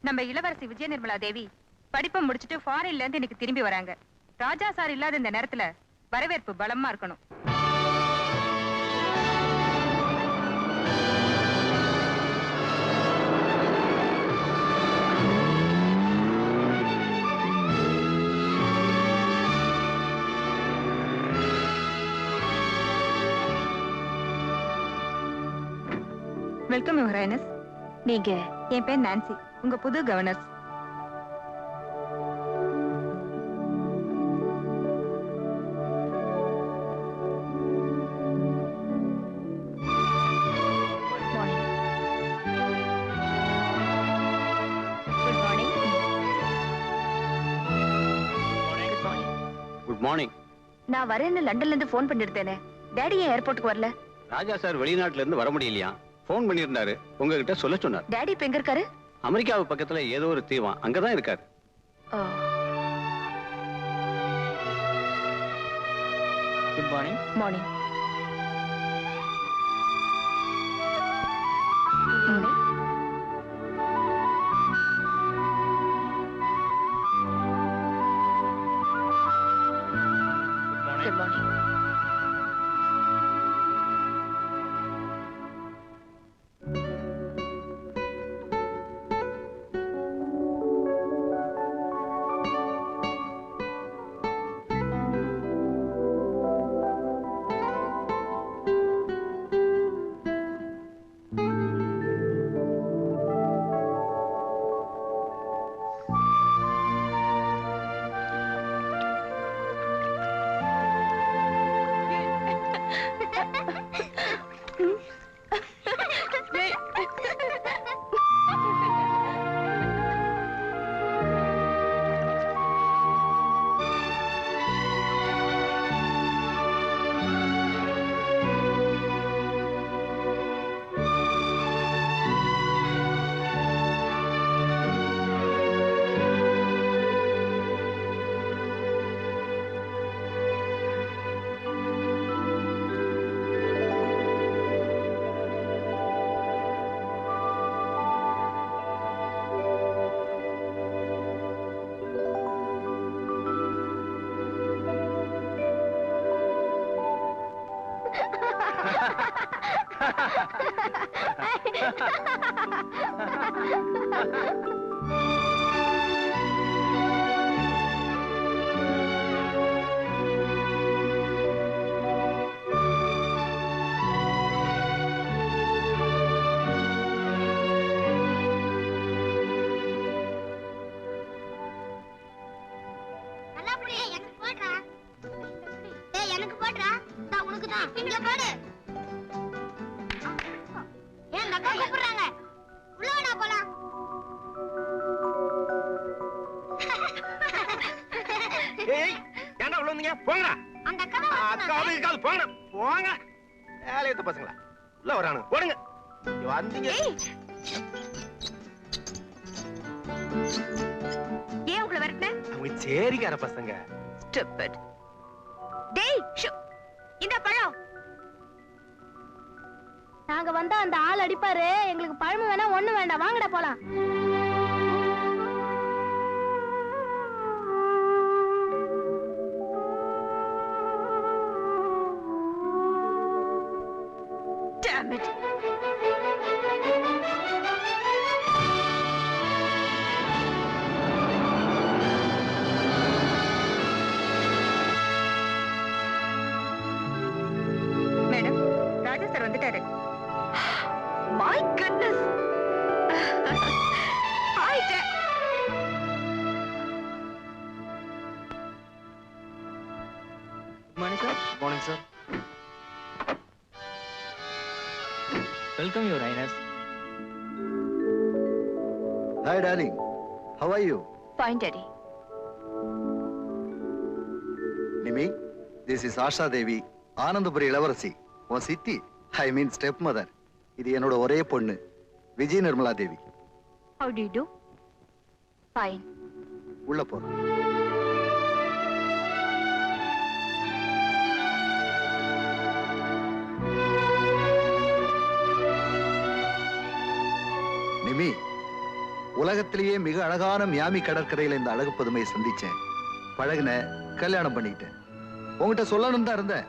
நம்ம இளவரசி விஜய நிர்மலா தேவி படிப்பை முடிச்சிட்டு ஃபாரின்ல இருந்து இன்னைக்கு திரும்பி வராங்க. ராஜா சார் இல்லாத இந்த நேரத்துல வரவேற்பு பலமா இருக்கணும். Welcome your highness. நீங்க? என் பேர் நான்சி, உங்க புது கவர்னர்ஸ். Good morning. நான் வரேன்னு லண்டன்ல இருந்து போன் பண்ணிருந்தேனே, டாடி ஏன் ஏர்போர்ட்டுக்கு வரல? ராஜா சார் வெளிநாட்டுல இருந்து வர முடியலையா, போன் பண்ணியிருந்தாரு, உங்ககிட்ட சொல்ல சொன்னார். டாடி இப்ப எங்க இருக்காரு? அமெரிக்காவு பக்கத்துல ஏதோ ஒரு தீவம், அங்கதான் இருக்காரு. Good morning. Morning. Good morning. பசங்க stupid. டேய் இந்த பழம். நாங்க வந்தா அந்த ஆள் அடிப்பாரு, எங்களுக்கு பழம் வேணா ஒண்ணு வேண்டாம், வாங்கடா போலாம். Damn it. My goodness. Hi, Dad. Good morning, sir. Good morning, sir. Welcome, Your Highness. Hi, darling. How are you? Fine, Daddy. Nimi, this is Asha Devi, Anandapuri Ilavarasi, உன் சித்தி, I mean stepmother. இது என்னோட ஒரே பொண்ணு, Vijaya Nirmala Devi. How do you do? Fine. உள்ள போறோம். நிமி, உலகத்திலேயே மிக அழகான மியாமி கடற்கரையில இந்த அழகு புதுமையை சந்திச்சேன், பழகுன, கல்யாணம் பண்ணிட்டேன். உங்ககிட்ட சொல்லணும் தான் இருந்தேன்,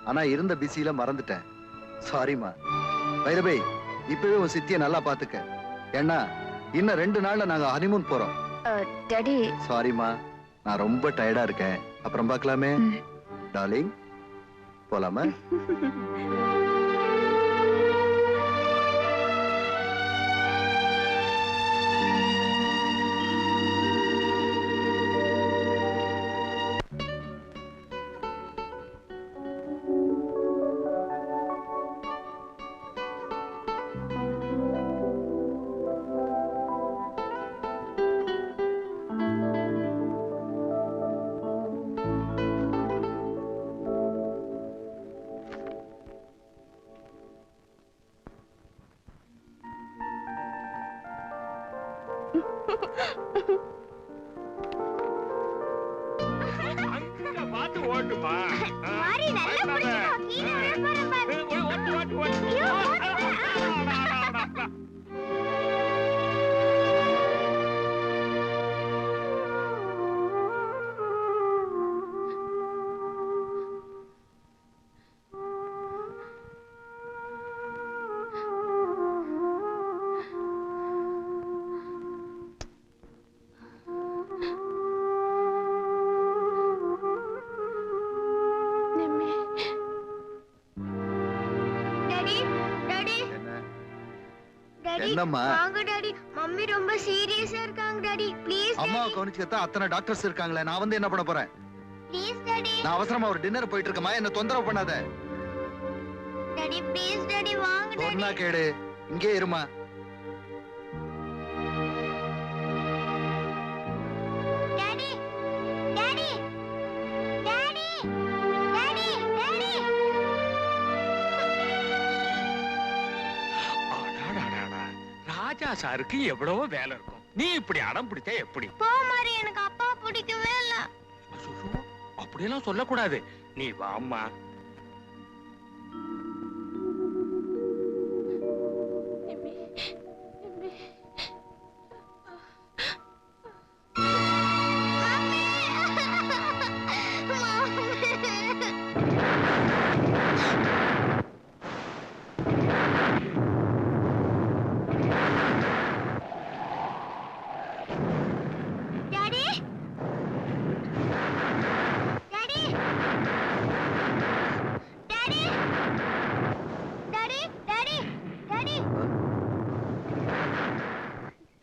ஆனா இருந்த பிஸியில மறந்துட்டேன். சாரிமா. வைரபை, இப்பவே உன் சித்தியை நல்லா பாத்துக்க. ஏன்னா இன்னும் 2 நாள்ல நாங்க ஹனிமூன் போறோம். டாடி. சாரிமா, நான் ரொம்ப டயர்டா இருக்கேன். அப்புறம் பார்க்கலாமே டார்லிங். போலாமா? மாரி நல்லா புடிச்சுக்கோ, கீழே விழ போற பாரு. என்னம்மா? வாங்க டாடி, மம்மி ரொம்ப சீரியஸா இருக்காங்க டாடி. ப்ளீஸ் அம்மா கவனிச்சுக்கத்தான் அத்தனை டாக்டர்ஸ் இருக்காங்களே, நான் வந்து என்ன பண்ண போறேன்? Please daddy. நான் அவசரமா ஒரு டின்னர் போயிட்டு இருக்கேமா, என்ன தொந்தரவு பண்ணாத. டாடி ப்ளீஸ் டாடி, வாங்க டாடி. சொன்னா கேடு, இங்கே இருமா. Daddy daddy daddy daddy daddy. Raja சாருக்கு எவ்வளவோ வேலை இருக்கும், நீ இப்படி அடம் பிடிச்சா எப்படி? போ மாரி, எனக்கு அப்பா பிடிக்கவே இல்ல. அப்படியெல்லாம் சொல்லக்கூடாது, நீ வாம்மா.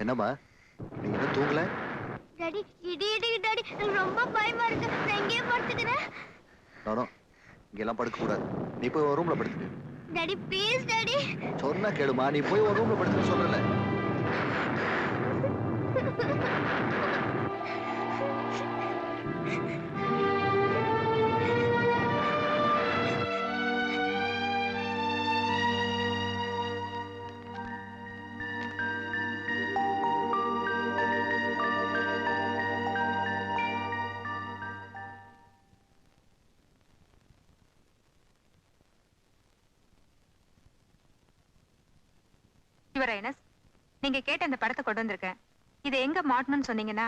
என்னம்மா, நீங்க இன்னும் தூங்கல? டாடி, இடி இடி டாடி, எனக்கு ரொம்ப பயமா இருக்கு. நான் இங்கேயே படுத்துக்கிறேன். நானும் இங்கெல்லாம் படுக்க கூடாது, நீ போய் ஒரு ரூம்ல படுத்துக்க. Daddy please daddy. சொன்னா கேளுமா, நீ போய் ஒரு ரூம்ல படுத்துக்க சொல்லல. யுவரைனஸ், நீங்க கேட்ட அந்த படத்தை கொண்டு வந்திருக்கேன். இதை எங்க மாட்டணும்னு சொன்னீங்கன்னா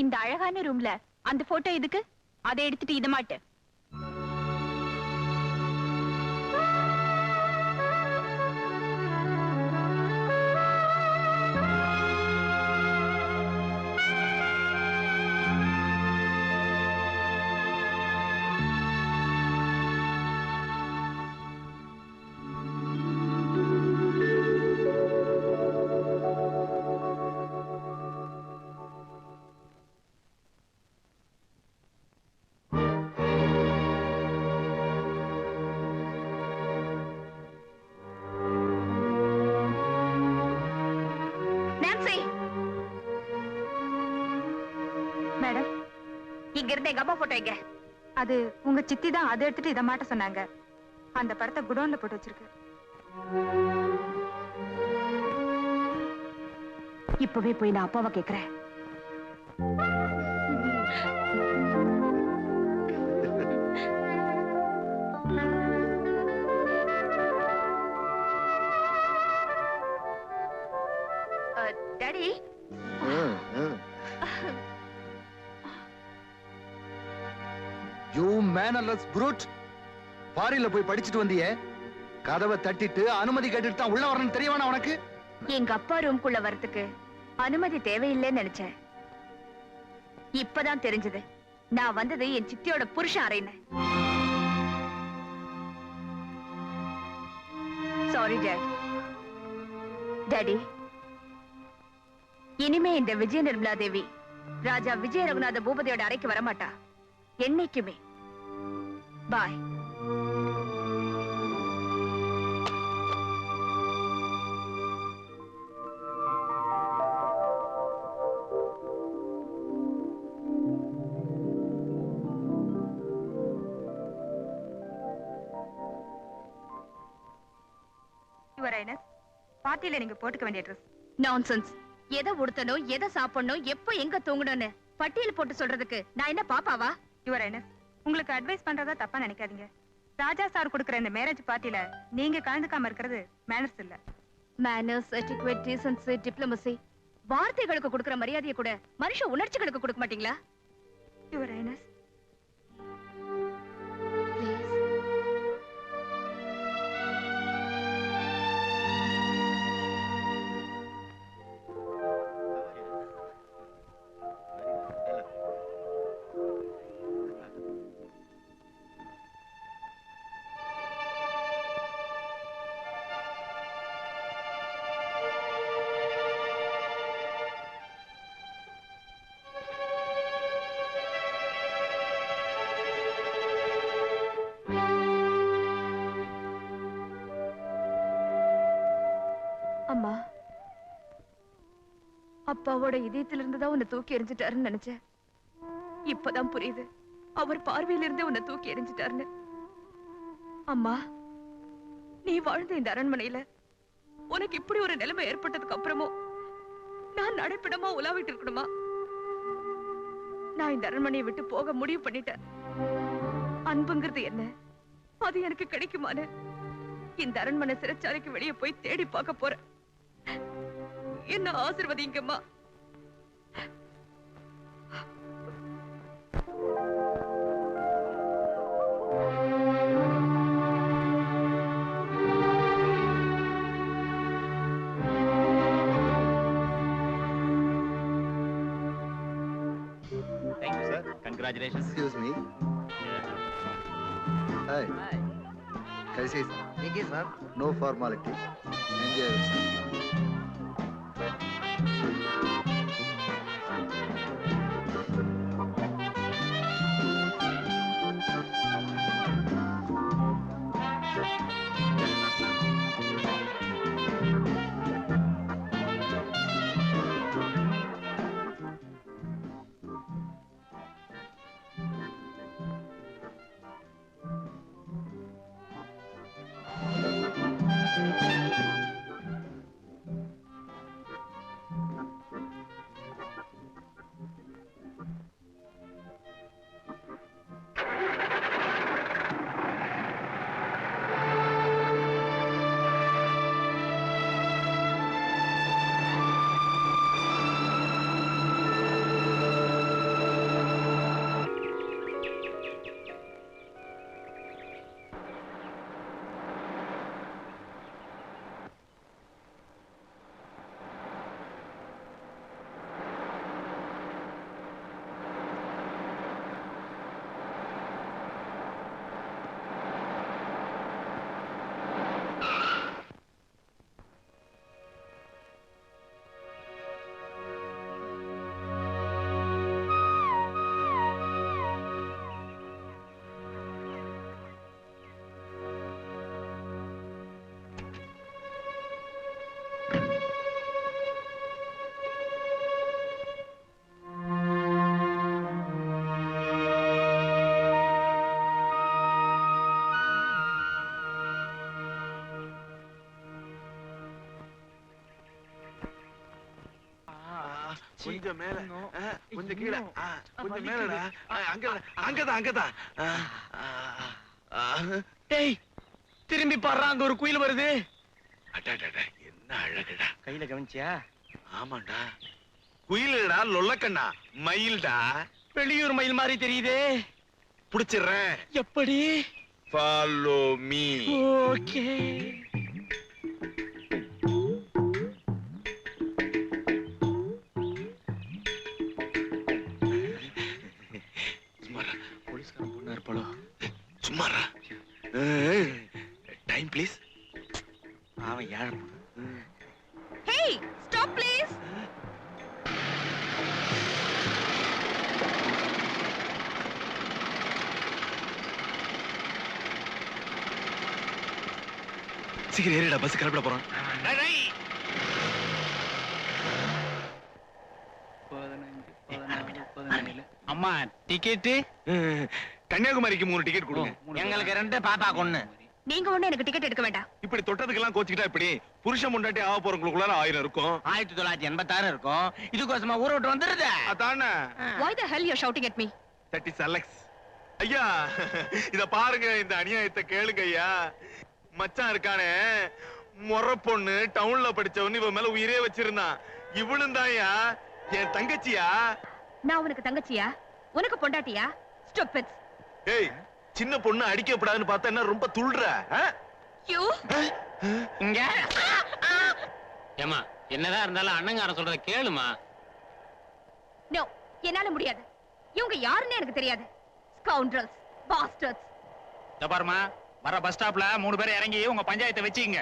இந்த அழகான ரூம்ல அந்த போட்டோ எதுக்கு? அதை எடுத்துட்டு இத மாட்டு. மேடம், இங்க இருந்து எங்க அம்மா போட்டோ எங்க? அது உங்க சித்தி தான் அதை எடுத்துட்டு இதை மாட்ட சொன்னாங்க. அந்த படத்தை குடோன்ல போட்டு வச்சிருக்கு. இப்பவே போய் நான் அப்பாவை கேக்குறேன். மேனர்லெஸ் ப்ரூட். ஃபாரின்ல போய் படிச்சுட்டு வந்தியே, கதவை தட்டிட்டு அனுமதி கேட்டுட்டு தான் உள்ள வரணும்னு தெரியவானா உனக்கு? எங்க அப்பா ரூம்குள்ள வரதுக்கு அனுமதி தேவையில்லைன்னு நினைச்சேன். இப்பதான் தெரிஞ்சது நான் வந்தது என் சித்தியோட புருஷன் அறையின. Sorry daddy. இனிமே இந்த விஜய நிர்மலா தேவி ராஜா விஜய ரகுநாத பூபதியோட அறைக்கு வரமாட்டா, என்னைக்குமே. பாய். யுவர் ஹைனஸ், பார்ட்டில நீங்க போட்டுக்க வேண்டிய ட்ரெஸ். நான்சென்ஸ். எதை உடுத்தணும், எதை சாப்பிடணும், எப்ப எங்க தூங்கணும்னு பட்டியல் போட்டு சொல்றதுக்கு நான் என்ன பாப்பாவா? யுவர் ஹைனஸ், உங்களுக்கு அட்வைஸ் பண்றதா தப்பா நினைக்காதீங்க. ராஜா சார் கொடுக்கிற இந்த மேரேஜ் பார்ட்டில நீங்க கலந்துக்காம இருக்கிறது மேனர்ஸ் இல்ல. மேனர்ஸ், எட்டிக்வெட், டீசன்சி, டிப்ளமசி, வார்த்தைகளுக்கு கொடுக்கிற மரியாதையை கூட மனுஷ உணர்ச்சிகளுக்கு கொடுக்க மாட்டீங்களா? Your highness, please. அம்மா, அப்பாவோட இதயத்துல இருந்துதான் உன்னை தூக்கி எறிஞ்சிட்டாருன்னு நினைச்சேன். இப்பதான் புரியுது அவர் பார்வையில இருந்தே உன்னை தூக்கி எறிஞ்சிட்டாருன்னு. அம்மா, நீ வாழ்ந்த இந்த அரண்மனையில உனக்கு இப்படி ஒரு நிலைமை ஏற்பட்டதுக்கு அப்புறமும் நான் நடைப்பிடமா உலாவிட்டு இருக்கணுமா? நான் இந்த அரண்மனையை விட்டு போக முடிவு பண்ணிட்டேன். அன்புங்கிறது என்ன, அது எனக்கு கிடைக்குமான்னு இந்த அரண்மனை சிறைச்சாலைக்கு வெளியே போய் தேடி பார்க்க போறேன். என்ன ஆசீர்வதிங்கம்மா. Thank you, sir. Congratulations. Excuse me. Hi. कैसे सर? ठीक है sir. No formality. Enjoy yourself. கொஞ்சம் மேல, கொஞ்சம் கீழே, கொஞ்சம் மேலடா. அங்கதான் அங்கதான். டேய், திரும்பி பாடுறா, அங்க ஒரு குயில் வருது. அடடடா, என்ன அழகுடா. கையில கவனிச்சியா? ஆமாண்டா, குயிலடா, லொல்லக்கண்ணா, மயில்டா. வெளியூர் மயில் மாதிரி தெரியுதே. புடிச்சிடுறேன். எப்படி? Follow me. ஓகே. சும்மாரா. போலீஸ்காரன் பொண்ணா இருப்பாளோ? சும்மாரா. Time please. அவன் யார்? Hey stop please. சீக்கிரம் ஏறிடா, பஸ் கிளம்பிட போறோம். அம்மா டிக்கெட்டு கன்னியாகுமரிக்கு 3 டிக்கெட் கொடுங்க. எங்களுக்கு 2 பாப்பா கொன்னு. நீங்க ஒண்ணு எனக்கு டிக்கெட் எடுக்க வேண்டாம். இப்படி தொட்டதுக்கெல்லாம் கோச்சிக்கிட்டா இப்படி புருஷன் முண்டாட்டி ஆக போறவங்களுக்குள்ள 1000 இருக்கும். 1986 இருக்கும். இதுக்கோசமா ஊரை விட்டு வந்துருது. அதானே. Why the hell you're shouting at me? That is Alex. ஐயா இத பாருங்க, இந்த அநியாயத்தை கேளுங்க ஐயா. மச்சான் இருக்கானே மொற பொண்ணு, டவுன்ல படிச்சவன்னு இவன் மேல உயிரே வச்சிருந்தான். இவளும் தான்யா என் தங்கச்சியா. நான் உனக்கு தங்கச்சியா? உனக்கு பொண்டாட்டியா? Stupids. ஏய், சின்ன பொண்ணு அடிக்கப்படாதுன்னு பார்த்தா என்ன ரொம்ப துள்ளுற? You? இங்க ஏமா என்னதான் இருந்தாலும் அண்ணங்காரன் சொல்றத கேளுமா. No, என்னால முடியாது. இவங்க யாருன்னு எனக்கு தெரியாது. Scoundrels, bastards. பாருமா, வர பஸ் ஸ்டாப்ல 3 பேர் இறங்கி உங்க பஞ்சாயத்தை வச்சுங்க.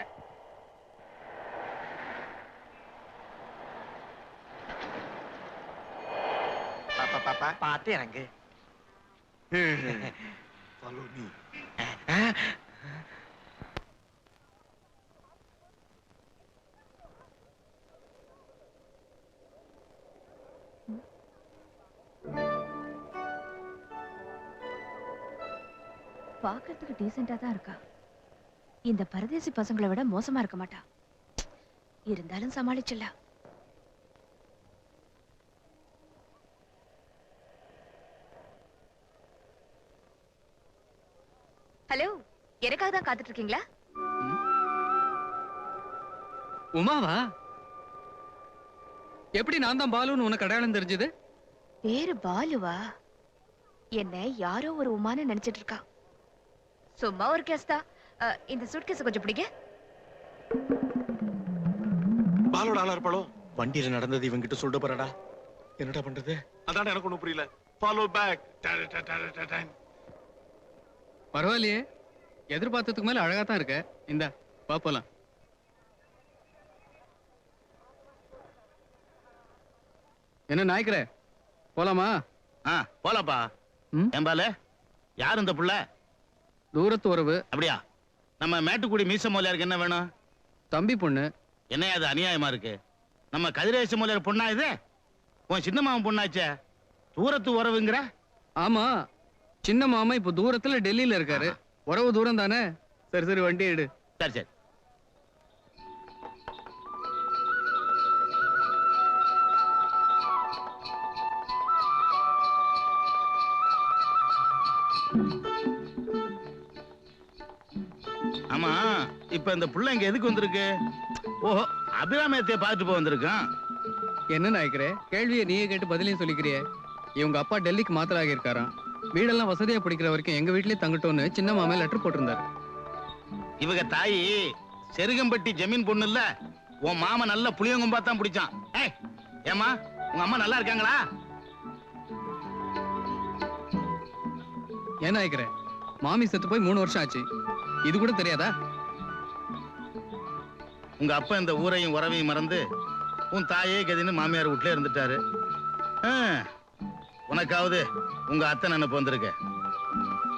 பாப்பா பாத்து இறங்கு. Follow me. பாக்கிறதுக்கு டீசென்ட்டா தான் இருக்கா. இந்த பரதேசி பசங்களை விட மோசமா இருக்க மாட்டா. இருந்தாலும் சமாளிச்சல. ஹலோ, எனக்காக தான் காத்துட்டு இருக்கீங்களா? உமாவா? எப்படி நான் தான் பாலுன்னு உனக்கு அடையாளம் தெரிஞ்சது? பேரு பாலுவா? என்ன யாரோ ஒரு உமான்னு நினைச்சிட்டு இருக்கா. சும்மா ஒரு கேஸ் தான். இந்த சூட்கேஸ் கொஞ்சம் பிடிங்க. பாலோட ஆளா இருப்பாளோ? வண்டியில நடந்தது இவங்கிட்ட சொல்லிட்டு போறடா. என்னடா பண்றது? அதானே எனக்கு ஒண்ணும் புரியல. Follow back. பரவாயில்லையே, எதிர்பார்த்ததுக்கு மேல அழகா தான் இருக்க. இந்த வா போலாம். என்ன நாய்க்கிற, போலாமா? போலப்பா. ம்? ஏம்பால யார் இந்த புள்ள? தூரத்து உறவு. அப்படியா? நம்ம மேட்டுக்குடி மீச மோலியாருக்கு என்ன வேணும்? தம்பி பொண்ணு. என்ன அது அநியாயமா இருக்கு? நம்ம கதிரேச மோலியார் பொண்ணா இது? உன் சின்ன மாமன் பொண்ணாச்சே, தூரத்து உறவுங்கிற? ஆமா, சின்ன மாமா இப்ப தூரத்துல டெல்லியில இருக்காரு. உறவு தூரம் தானே. சரி சரி, வண்டி எடு. சரி சரி. ஆமா, இப்ப இந்த புள்ள இங்க எதுக்கு வந்திருக்கு? ஓஹோ, அபிராமியத்தை பார்த்துட்டு போய் வந்திருக்கான். என்ன நாய்க்கிறே, கேள்வியை நீயே கேட்டு பதிலையும் சொல்லிக்கிறியே. இவங்க அப்பா டெல்லிக்கு மாத்திர ஆகியிருக்காராம். வீடெல்லாம் வசதியா பிடிக்கிற வரைக்கும் எங்க வீட்லயே தங்கட்டோன்னு சின்ன மாமே லெட்டர் போட்டிருந்தாரு. இவங்க தாயி செருகம்பட்டி ஜமீன் பொண்ணு இல்ல, உன் மாமா நல்ல புளியங்கும்பா தான் பிடிச்சான். ஏய், ஏமா உங்க அம்மா நல்லா இருக்காங்களா? ஏன் நாய்க்கிறே, மாமி செத்து போய் 3 வருஷம் ஆச்சு. இது கூட தெரியாதா? உங்க அப்பா இந்த ஊரையும் உறவையும் மறந்து உன் தாயே கதின்னு மாமியார் வீட்டுல இருந்துட்டாரு. உனக்காவது உங்க அத்தை நினைப்பு வந்திருக்க.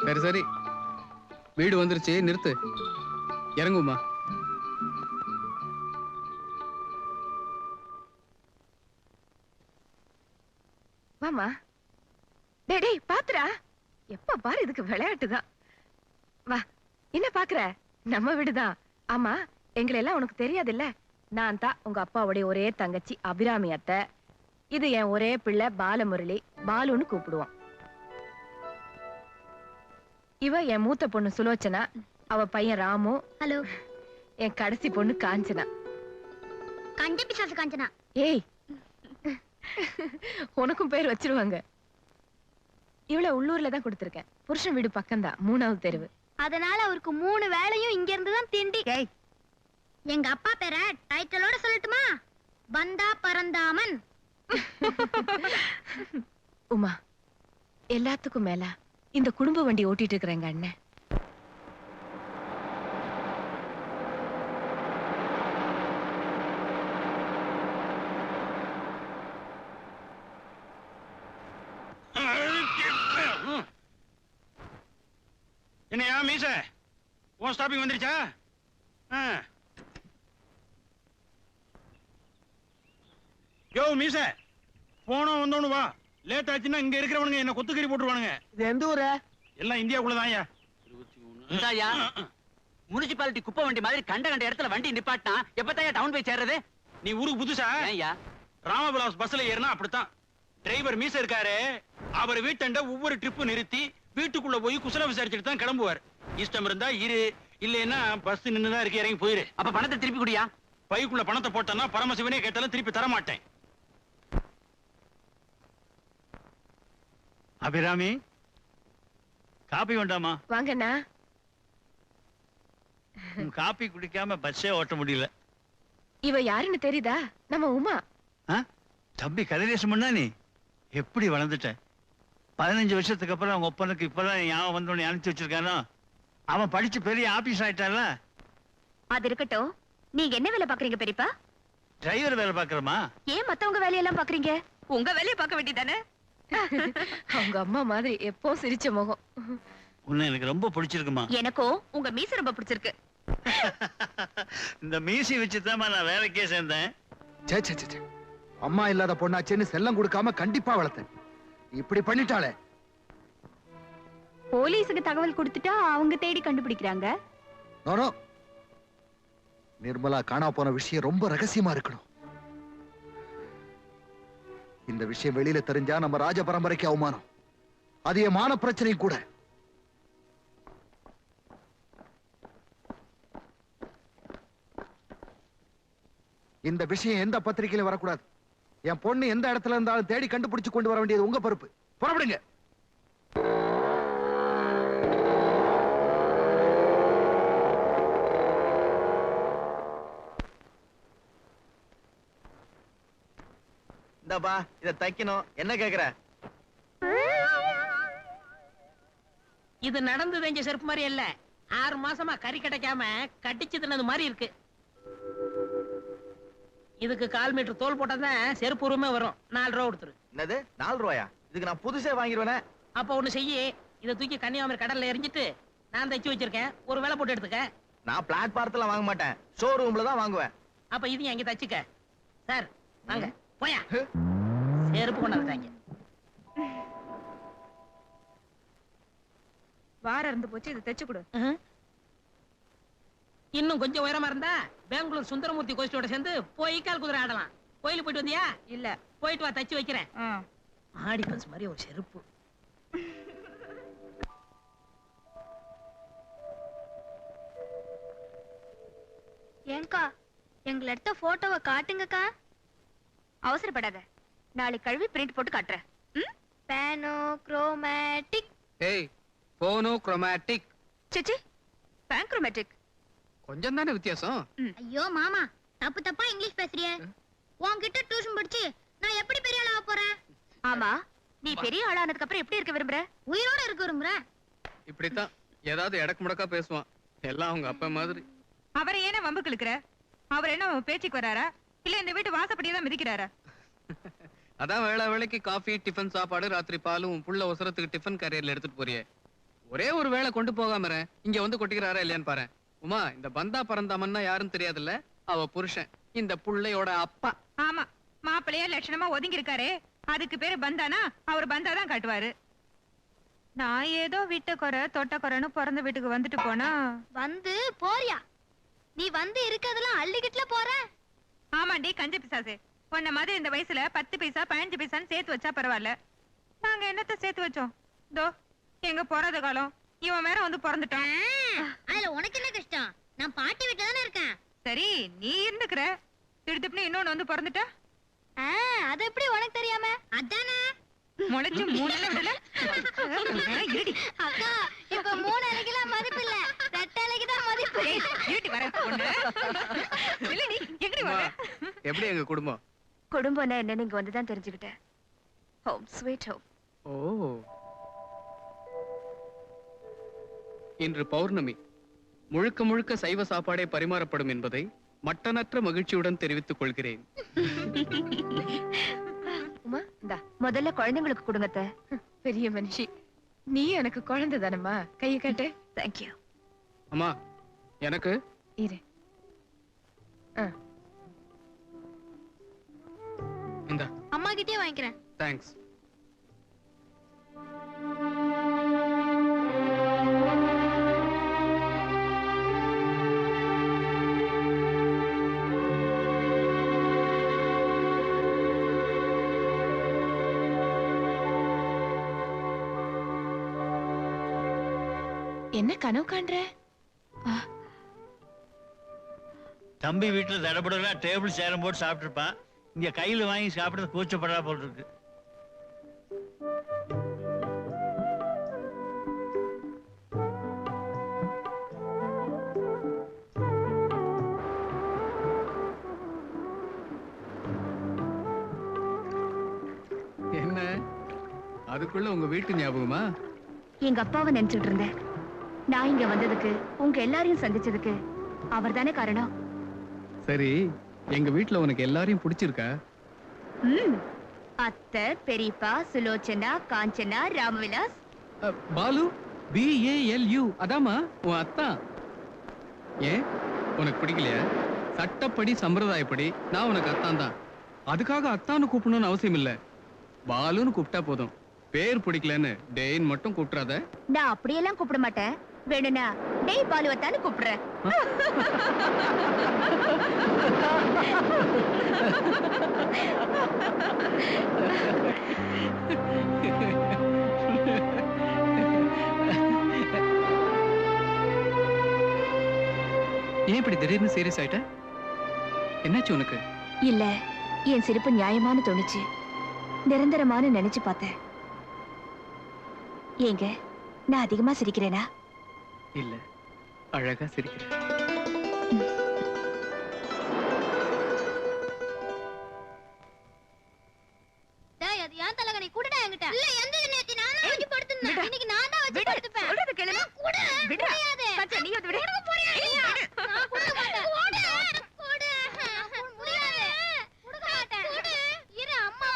சரி சரி, வீடு வந்துருச்சு, நிறுத்து. இறங்குமா. வாமா. டேய் பாத்துடா. எப்ப பாரு இதுக்கு விளையாட்டுதான். வா, என்ன பாக்குற? நம்ம வீடுதான். ஆமா, எங்களை எல்லாம் உனக்கு தெரியாது இல்ல? நான் தான் உங்க அப்பாவுடைய ஒரே தங்கச்சி அபிராமி அத்தை. இது என் ஒரே பிள்ளை பாலமுரளி, பாலுன்னு கூப்பிடுவோம். இவ என் மூத்த பொண்ணு சுலோச்சனா, அவ பையன் ராமு. ஹலோ. என் கடைசி பொண்ணு காஞ்சனா. கஞ்ச பிசாசு காஞ்சனா. ஏய், உனக்கும் பேர் வச்சிருவாங்க. இவ்வளவு உள்ளூர்ல தான் கொடுத்திருக்கேன். புருஷன் வீடு பக்கம்தான், 3வது தெருவு. அதனால அவருக்கு 3 வேளையும் இங்க இருந்து தான் திண்டி. எங்க அப்பா பேரை டைட்டிலோட சொல்லட்டுமா? பந்தா பரந்தாமன். உமா, எல்லாத்துக்கும் மேல இந்த குடும்ப வண்டி ஓட்டிட்டு இருக்கிறேங்க அண்ணன். என்னையா மீச உன் ஸ்டாப்பிங் வந்துருச்சா? யோ மீச, போனோம் வந்தோன்னு வா. லேட் ஆச்சுன்னா இங்க இருக்கிறவனுங்க என்ன கொத்துக்கறி போட்டுருவானுங்க. இது எந்த ஊரு? எல்லாம் இந்தியாவுக்குள்ளதான்யா. முனிசிபாலிட்டி குப்பை வண்டி மாதிரி கண்ட இடத்துல வண்டி நிப்பாட்டினா எப்பதான் டவுன் போய் சேர்றது? நீ ஊருக்கு புதுசா? ராமபிலாஸ் பஸ்ல ஏறினா அப்படித்தான். டிரைவர் மீச இருக்காரு, அவர் வீட்டண்ட ஒவ்வொரு ட்ரிப்பு நிறுத்தி வீட்டுக்குள்ள போய் குசல விசாரிச்சுட்டு தான் கிளம்புவார். இஷ்டம் இருந்தா இரு, இல்லைன்னா பஸ் நின்னுதான் இருக்கு, இறங்கி போயிரு. அப்ப பணத்தை திருப்பி குடியா? பைக்குள்ள பணத்தை போட்டேன்னா பரமசிவனே கேட்டாலும் திருப்பி தர மாட்டேன். அபிராமி, காப்பி வேண்டாமா? வாங்கண்ணா. காப்பி குடிக்காம பஸ்ஸே ஓட்ட முடியல. இவ யாருன்னு தெரியுதா? நம்ம உமா. தம்பி கதிரேசம் பண்ணா நீ எப்படி வளர்ந்துட்ட? 15 வருஷத்துக்கு அப்புறம் அவங்க ஒப்பனுக்கு இப்பதான் ஞாபகம் வந்தோன்னு அனுப்பிச்சு வச்சிருக்கானோ. அவன் படிச்சு பெரிய ஆபீஸ் ஆயிட்டான்ல. அது இருக்கட்டும், நீங்க என்ன வேலை பாக்குறீங்க பெரியப்பா? டிரைவர் வேலை பாக்குறமா? ஏன் மத்தவங்க வேலையெல்லாம் பாக்குறீங்க? உங்க வேலையை பார்க்க வேண்டியதானே? அவங்க அம்மா மாதிரி எப்போ சிரிச்ச முகம். உன்னை எனக்கு ரொம்ப பிடிச்சிருக்குமா? எனக்கும் உங்க மீச ரொம்ப பிடிச்சிருக்கு. இந்த மீசி வச்சுதான் நான் வேலைக்கே சேர்ந்தேன். அம்மா இல்லாத பொண்ணாச்சேன்னு செல்லம் கொடுக்காம கண்டிப்பா வளர்த்தேன். இப்படி பண்ணிட்டாளே. போலீஸுக்கு தகவல் கொடுத்துட்டா அவங்க தேடி கண்டுபிடிக்கிறாங்க. நோ, நிர்மலா காணா போன விஷயம் ரொம்ப ரகசியமா இருக்கணும். இந்த விஷயம் வெளியில தெரிஞ்சா நம்ம ராஜ பரம்பரைக்கு அவமானம். அது என் மான பிரச்சனை கூட. இந்த விஷயம் எந்த பத்திரிகையில வரக்கூடாது. என் பொண்ணு எந்த இடத்துல இருந்தாலும் தேடி கண்டுபிடிச்சு கொண்டு வர வேண்டியது உங்க பொறுப்பு. புறப்படுங்க. இந்தப்பா, இத தைக்கணும். என்ன கேக்குற? இது நடந்து தெரிஞ்ச செருப்பு மாதிரி இல்ல. 6 மாசமா கறி கிடைக்காம கட்டிச்சு தின்னது மாதிரி இருக்கு. இதுக்கு 1/4 மீட்டர் தோல் போட்டாதான் செருப்பு உரிமை வரும். 4 ரூபா கொடுத்துரு. என்னது 4 ரூபாயா? இதுக்கு நான் புதுசே வாங்கிடுவேனே. அப்ப ஒண்ணு செய்யி, இதை தூக்கி கன்னியாகுமரி கடல்ல எரிஞ்சிட்டு நான் தைச்சு வச்சிருக்கேன், ஒரு வேலை போட்டு எடுத்துக்க. நான் பிளாட்பாரத்துல வாங்க மாட்டேன், ஷோரூம்ல தான் வாங்குவேன். அப்ப இது அங்க தச்சுக்க. சார் வாங்க போயா. செருப்பு கொண்டாந்துட்டாங்க. வாரம் இருந்து போச்சு, இது தைச்சு கொடு. இன்னும் கொஞ்சம் உயரமா இருந்தா பெங்களூர் சுந்தரமூர்த்தி கோஷ்டியோட சேர்ந்து போய் கால் குதிரை ஆடலாம். கோயிலுக்கு போயிட்டு வந்தியா? இல்ல. போயிட்டு வா, தச்சு வைக்கிறேன். ஆடி பஸ் மாதிரி ஒரு செருப்பு. ஏங்கா, எங்களை எடுத்த போட்டோவை காட்டுங்கக்கா. அவசரப்படாத, நாளைக்கு கழுவி பிரிண்ட் போட்டு காட்டுறேன். பேனோ குரோமேட்டிக். ஏய், போனோ குரோமேட்டிக். சிச்சி, பேங்க்ரோமேட்டிக். கொஞ்சம் தானே வித்தியாசம். ஐயோ மாமா, தப்பு தப்பா இங்கிலீஷ் பேசுறியே. உன்கிட்ட டியூஷன் படிச்சு நான் எப்படி பெரிய ஆளா போறேன்? ஆமா, நீ பெரிய ஆளானதுக்கு அப்புறம் எப்படி இருக்க விரும்புற? உயிரோட இருக்க விரும்புறேன். இப்படித்தான் ஏதாவது எடக்கு முடக்கா பேசுவான். எல்லாம் அவங்க அப்பா மாதிரி. அவரை ஏன வம்புக்கு இழுக்கிற? அவர் என்ன பேச்சுக்கு வராரா, இல்ல இந்த வீட்டு வாசப்படியே மிதிக்கிறாரா? அதான் வேளை வேளைக்கு காஃபி, டிஃபன், சாப்பாடு, ராத்திரி பாலும் புள்ள ஒசரத்துக்கு டிஃபன் கேரியர்ல எடுத்துட்டு போறியே. ஒரே ஒரு வேளை கொண்டு போகாம இங்க வந்து கொட்டிக்கிறாரா இல்லையான்னு பாரு. உமா, இந்த பந்தா பரந்தாமன்னா யாருன்னு தெரியாதுல்ல? அவ புருஷன், இந்த புள்ளையோட அப்பா. ஆமா, மாப்பிள்ளையா லட்சணமா ஒதுங்கி இருக்காரே, அதுக்கு பேரு பந்தானா? அவர் பந்தா தான் காட்டுவாரு. நான் ஏதோ வீட்டு குறை தொட்ட குறைன்னு பிறந்த வீட்டுக்கு வந்துட்டு போனா வந்து போறியா? நீ வந்து இருக்கதெல்லாம் அள்ளிக்கிட்டுல போற. ஆமாண்டி கஞ்ச பிசாசு, உன்ன மாதிரி இந்த வயசுல 10 பைசா 15 பைசான்னு சேர்த்து வச்சா பரவாயில்ல. நாங்க என்னத்த சேர்த்து வச்சோம்? தோ எங்க பிறந்த காலம் இவன் வேற வந்து பிறந்துட்டான். அதுல உனக்கு என்ன கஷ்டம்? நான் பாட்டி வீட்டுல தானே இருக்கேன். சரி, நீ இருந்துக்கிற, திடுத்துப்புன்னு இன்னொன்னு வந்து பிறந்துட்டா. அது எப்படி உனக்கு தெரியாம? அதானே முளைச்சு 3 நாள் விடல. இருடி. அக்கா இப்ப 3 அலைக்குலாம் மதிப்பு இல்ல, 2 அலைக்கு தான் மதிப்பு. இருடி வர பொண்ணு. இல்ல நீ எங்கடி வர? எப்படி எங்க குடும்பம்? குடும்பம்னா என்னன்னு இங்க வந்து தான் தெரிஞ்சுக்கிட்டேன். Home sweet home. ஓ, இன்று பௌர்ணமி. முழுக்க முழுக்க சைவ சாப்பாடே பரிமாறப்படும் என்பதை மட்டனற்ற மகிழ்ச்சியுடன் தெரிவித்துக் கொள்கிறேன். உமா, இந்தா முதல்ல குழந்தைங்களுக்கு கொடுங்கத்த. பெரிய மனுஷி நீ, எனக்கு குழந்தை தானம்மா. கையை காட்டு. தேங்க்யூ. அம்மா, எனக்கு இரு. இந்த அம்மா கிட்டே வாங்கிக்கிறேன். தேங்க்ஸ். என்ன கனவு காண்ற? தம்பி வீட்டுல தடபுடலா டேபிள் சேரம் போட்டு சாப்பிட்டு இருப்பான். இங்க கையில வாங்கி சாப்பிடுறது கூச்சப்படா போல் இருக்கு. என்ன அதுக்குள்ள உங்க வீட்டு ஞாபகமா? எங்க அப்பாவை நினைச்சிட்டு இருந்தேன். நான் இங்க வந்ததுக்கு, உங்க எல்லாரையும் சந்திச்சதுக்கு அவர் தானே காரணம். சரி, எங்க வீட்டுல உனக்கு எல்லாரையும் பிடிச்சிருக்கா? அத்தை, பெரியப்பா, சுலோச்சனா, காஞ்சனா, ராமவிலாஸ். பாலு, BALU, அதாமா உன் அத்தா. ஏன் உனக்கு பிடிக்கலையா? சட்டப்படி சம்பிரதாயப்படி நான் உனக்கு அத்தான் தான். அதுக்காக அத்தான்னு கூப்பிடணும்னு அவசியம் இல்ல. பாலுன்னு கூப்பிட்டா போதும். பேர் பிடிக்கலன்னு டேன்னு மட்டும் கூப்பிடாத. நான் அப்படியெல்லாம் கூப்பிட மாட்டேன். வேணும்னா டேய் பாலுவத்தான்னு கூப்பிடுறேன். ஏன் இப்படி திடீர்னு சீரியஸ் ஆயிட்ட? என்னாச்சு உனக்கு? இல்ல, என் சிரிப்பு நியாயமான தோணுச்சு. நிரந்தரமான நினைச்சு பார்த்தேன். ஏங்க, நான் அதிகமா சிரிக்கிறேனா? இல்ல, அழகா சிரிக்கிறேன். டேய், அது ஏன் தலகணி குடுடா என்கிட்ட. இல்ல, எந்த நேத்தி நானே வச்சு படுத்துனேன். இன்னைக்கு நான் தான் வச்சு படுத்துப்பேன். சொல்றது கேளு. குடு. முடியாது. சச்சா, நீ வந்து விடு. குடுங்க போறியா இல்லையா? நான் குடுக்க மாட்டேன். குடு. குடு. முடியாது. குடுக்க மாட்டேன். குடு. இரு, அம்மா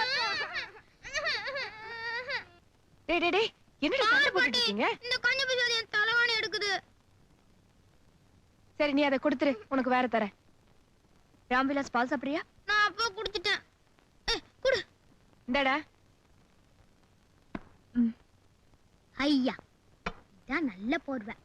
டேய் டேய் டேய், என்னடா சண்டை போட்டுட்டு இருக்கீங்க? இந்த கண்ணு பிசாரி என் தலகாணி எடுக்குது. சரி, நீ அதை கொடுத்துரு, உனக்கு வேற தரேன். ராம்விலாஸ் பால் சாப்பிடுறியா? நான் அப்பா குடுத்துட்டேன். குடு. இந்தடா. ஐயா, இதான் நல்ல போர்வை.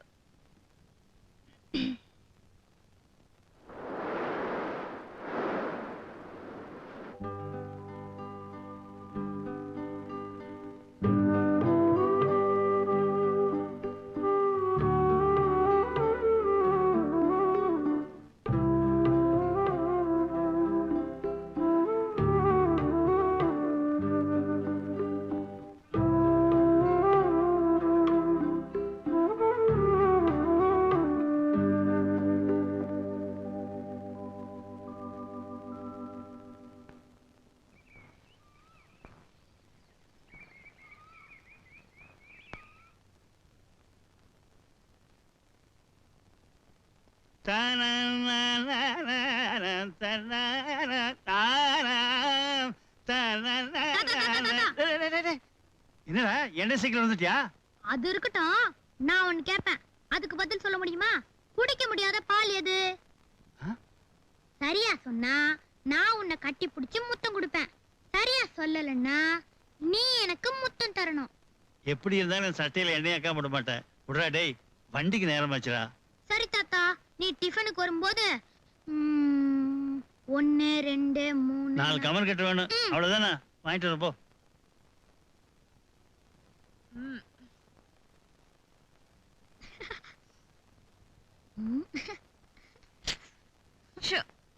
என்னடா என்ன சீக்கிரம் வந்துட்டியா? அது இருக்கட்டும், நான் ஒன்னு கேட்பேன். அதுக்கு பதில் சொல்ல முடியுமா? குடிக்க முடியாத பால் எது? சரியா சொன்னா நான் உன்னை கட்டி பிடிச்சு முத்தம் கொடுப்பேன். சரியா சொல்லலன்னா நீ எனக்கு முத்தம் தரணும். எப்படி இருந்தாலும் சட்டையில எண்ணெய் விட மாட்டேன். விடுறா டேய், வண்டிக்கு நேரமாச்சுடா. சரி தாத்தா, நீ டிஃபனுக்கு வரும்போது 1 2 3 4 கமர் கட்ட வேணும். அவ்வளவுதானே, வாங்கிட்டு வரப்போ.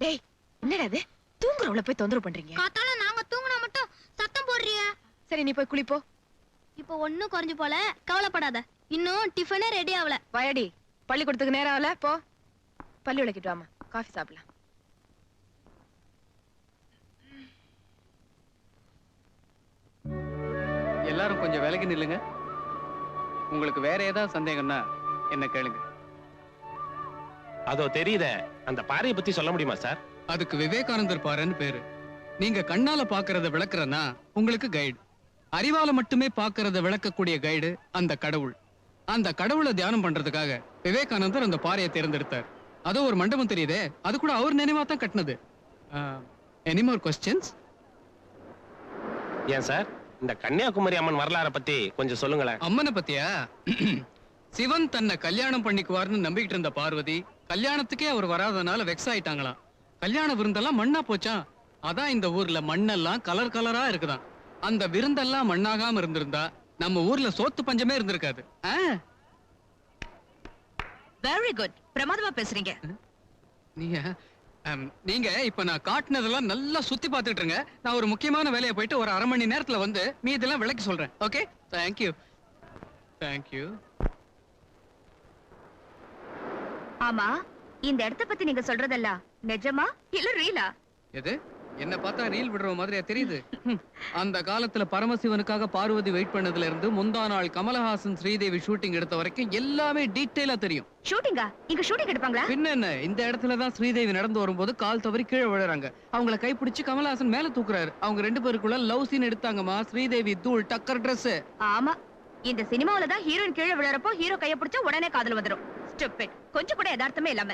டேய், என்னடா இது? தூங்குறவள போய் தொந்தரவு பண்றீங்க? காத்தால நாங்க தூங்குனா மட்டும் சத்தம் போடுறிய. சரி நீ போய் குளிப்போ. இப்போ ஒண்ணும் குறைஞ்சு போல, கவலைப்படாத. இன்னும் டிஃபனே ரெடி ஆகல. வாயடி, பள்ளிக்கூடத்துக்கு நேரம் ஆகல. போ பள்ளி விளக்கிட்டு வாமா, காஃபி சாப்பிடலாம். எல்லாரும் கொஞ்சம் விலகி நில்லுங்க. உங்களுக்கு வேற ஏதாவது சந்தேகம்னா என்ன கேளுங்க. அதோ தெரியுதே, அந்த பாறையை பத்தி சொல்ல முடியுமா சார்? அதுக்கு விவேகானந்தர் பாறைன்னு பேரு. நீங்க கண்ணால பாக்குறத விளக்குறனா உங்களுக்கு கைடு. அறிவால மட்டுமே பாக்குறத விளக்கக்கூடிய கைடு அந்த கடவுள். அந்த கடவுளை தியானம் பண்றதுக்காக விவேகானந்தர் அந்த பாறையை தேர்ந்தெடுத்தார். அதோ ஒரு மண்டபம் தெரியுதே, அது கூட அவர் நினைவா தான் கட்டினது. Any more questions? ஏன் சார், இந்த கன்னியாகுமரி அம்மன் வரலாறை பத்தி கொஞ்சம் சொல்லுங்களேன். அம்மனை பத்தியா? சிவன் தன்னை கல்யாணம் பண்ணிக்குவார்னு நம்பிக்கிட்டு இருந்த பார்வதி கல்யாணத்துக்கே அவர் வராதனால வெக்ஸ் ஆயிட்டாங்களாம். கல்யாண விருந்தெல்லாம் மண்ணா போச்சான். அதான் இந்த ஊர்ல மண்ணெல்லாம் கலர் கலரா இருக்குதாம். அந்த விருந்தெல்லாம் மண்ணாகாம இருந்திருந்தா நம்ம ஊர்ல சோத்து பஞ்சமே இருந்திருக்காது. வெரி குட், பிரமாதமா பேசுறீங்க. நீங்க இப்ப நான் காட்டினதெல்லாம் நல்லா சுத்தி பார்த்துட்டு இருங்க. நான் ஒரு முக்கியமான வேலையை போயிட்டு ஒரு 1/2 மணி நேரத்துல வந்து மீதெல்லாம் விளக்கி சொல்றேன். Okay, thank you. தேங்க்யூ. ஆமா, இந்த இடத்தை பத்தி நீங்க சொல்றதெல்லாம் நிஜமா இல்ல ரீலா? எது? என்ன பார்த்தா ரீல் விடுற மாதிரியா தெரியுது? அந்த காலத்துல பரமசிவனுக்காக பார்வதி வெயிட் பண்ணதுல இருந்து முந்தா நாள் கமலஹாசன் ஸ்ரீதேவி ஷூட்டிங் எடுத்த வரைக்கும் எல்லாமே டீடைலா தெரியும். ஷூட்டிங்கா? இங்க ஷூட்டிங் எடுப்பாங்களா? பின்ன என்ன, இந்த இடத்துல தான் ஸ்ரீதேவி நடந்து வரும்போது கால் தவறி கீழே விழுறாங்க. அவங்கள கைப்பிடிச்சு கமலஹாசன் மேல தூக்குறாரு. அவங்க 2 பேருக்குள்ள லவ் சீன் எடுத்தாங்கம்மா. ஸ்ரீதேவி தூள் டக்கர் Dress. ஆமா, இந்த சினிமாவுல தான் ஹீரோயின் கீழே விழறப்போ ஹீரோ கைய பிடிச்சா உடனே காதல் வந்துரும். ஸ்டூபிட், கொஞ்சம் கூட யதார்த்தமே இல்லாம.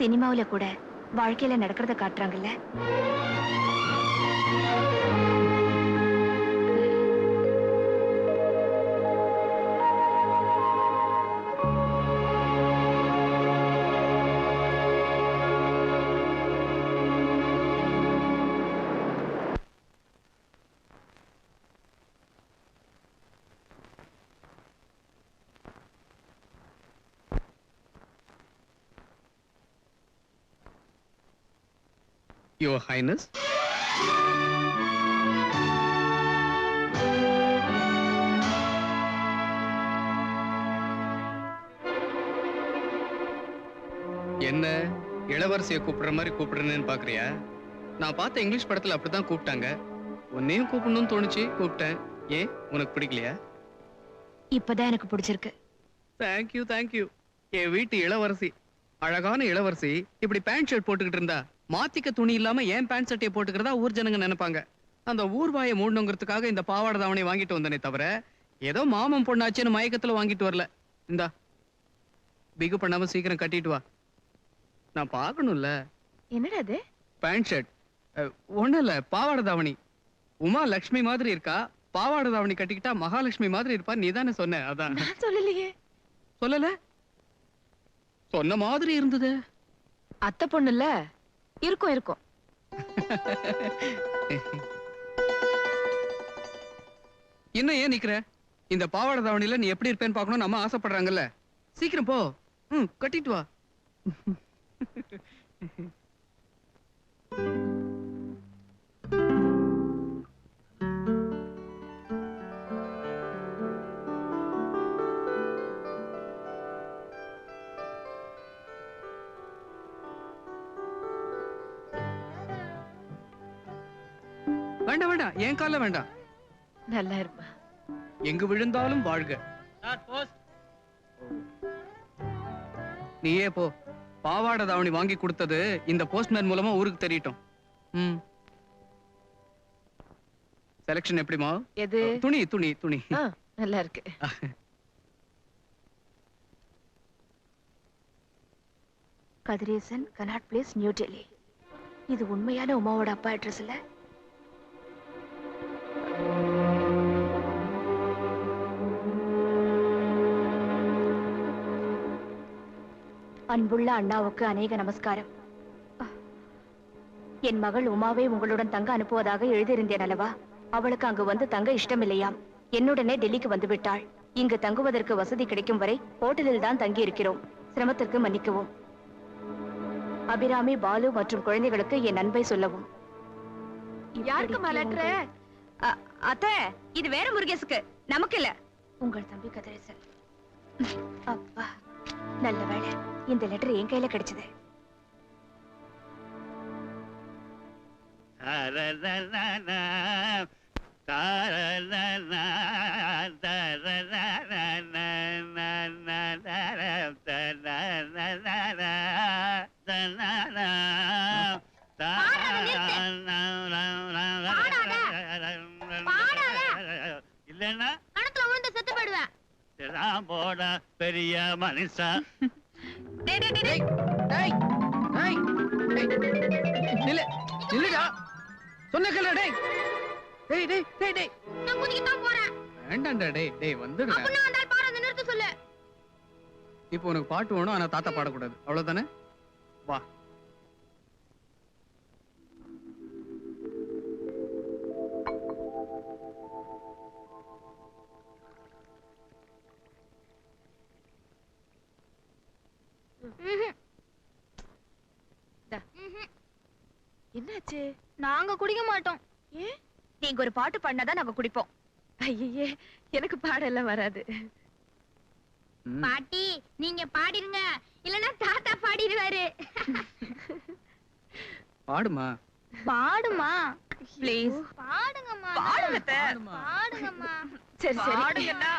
சினிமாவுல கூட வாழ்க்கையில நடக்கிறத காட்டுறாங்கல்ல. Your Highness. என்ன இளவரசியை கூப்பிடுற மாதிரி கூப்பிடுறேன்னு பாக்குறியா? நான் பார்த்த இங்கிலீஷ் படத்துல அப்படிதான் கூப்பிட்டாங்க. உன்னையும் கூப்பிடணும்னு தோணுச்சு, கூப்பிட்டேன். ஏன், உனக்கு பிடிக்கலையா? இப்பதான் எனக்கு பிடிச்சிருக்கு. Thank you thank you. என் வீட்டு இளவரசி, அழகான இளவரசி இப்படி பேண்ட் ஷர்ட் போட்டுக்கிட்டு இருந்தா மாத்திக்க துணி இல்லாம ஏன் பேண்ட் சட்டையை போட்டுக்கிறதா ஊர் ஜனங்க நினைப்பாங்க. அந்த ஊர் வாயை மூடணுங்கிறதுக்காக இந்த பாவாடை தாவணி வாங்கிட்டு வந்தனே தவிர ஏதோ மாமன் பொண்ணாச்சுன்னு மயக்கத்துல வாங்கிட்டு வரல. இந்தா, பிகு பண்ணாம சீக்கிரம் கட்டிட்டு வா, நான் பார்க்கணும்ல. என்னடா அது? Pant shirt. ஒண்ணும் இல்ல, பாவாடை தாவணி. உமா லட்சுமி மாதிரி இருக்கா, பாவாடை தாவணி கட்டிக்கிட்டா மகாலட்சுமி மாதிரி இருப்பா. நீ தானே சொன்ன? அதான். சொல்லலையே. சொல்லல? சொன்ன மாதிரி இருந்தது. அத்தை பொண்ணு இல்ல, இருக்கும் இருக்கும். என்ன ஏன் நிக்கிற? இந்த பாவாடை தாவணியில நீ எப்படி இருப்பேன்னு பார்க்கணும் நம்ம ஆசைப்படுறாங்கல்ல. சீக்கிரம் போ. கட்டிட்டு வா. வேண்டாம் வேண்டாம், என் கால வேண்டாம். நல்லா இருப்பா. எங்கு விழுந்தாலும் வாழ்க. நீயே போ. பாவாடை தாவணி வாங்கி கொடுத்தது இந்த போஸ்ட்மேன் மூலமா ஊருக்கு தெரியட்டும். செலக்ஷன் எப்படிமா? எது? துணி துணி துணி நல்லா இருக்கு. Kathiresan, cannot place, new Delhi. இது உண்மையான உமாவோட அப்பா அட்ரஸ் இல்ல? அன்புள்ள அண்ணாவுக்கு அநேக நமஸ்காரம். என் மகள் உமாவை உங்களுடன் தங்க அனுப்புவதாக எழுதியிருந்தேன் அல்லவா? அவளுக்கு அங்கு வந்து தங்க இஷ்டம் இல்லையாம். என்னுடனே டெல்லிக்கு வந்து விட்டாள். இங்கு தங்குவதற்கு வசதி கிடைக்கும் வரை ஹோட்டலில் தான் தங்கி இருக்கிறோம். சிரமத்திற்கு மன்னிக்கவும். அபிராமி, பாலு மற்றும் குழந்தைகளுக்கு என் அன்பை சொல்லவும். யாருக்கு லெட்டர்? அத்தை, இது வேற முருகேசுக்கு, நமக்கு இல்ல. உங்கள் தம்பி கதிரேசன். அப்பா, நல்ல வேளை இந்த லெட்டர் என் கையில கிடைச்சது. இல்லன்னா கணத்துல விழுந்து செத்து போயிடுவேன். போட பெரிய மனுஷா. சொன்ன கேளு. டேய் டேய் டேய் டேய் டேய், நான் குதிக்க தான் போறேன். வேண்டாம்டா. டேய் டேய் வந்துடுடா. அப்ப நான் பாரு, அந்த நிறுத்த சொல்லு. இப்போ உனக்கு பாட்டு வேணும், ஆனா தாத்தா பாடக்கூடாது, அவ்வளவுதானே? வா. என்னாச்சு? நாங்க குடிக்க மாட்டோம். ஏன்? நீங்க ஒரு பாட்டு பாடினாதான் நாங்க குடிப்போம். ஐயே, எனக்கு பாடெல்லாம் வராது. பாட்டி, நீங்க பாடிருங்க, இல்லனா தாத்தா பாடிடுவாரு. பாடுமா. பாடுமா ப்ளீஸ். பாடுங்கம்மா. பாடுங்க. பாடுங்கம்மா. சரி சரி பாடுங்கண்ணா.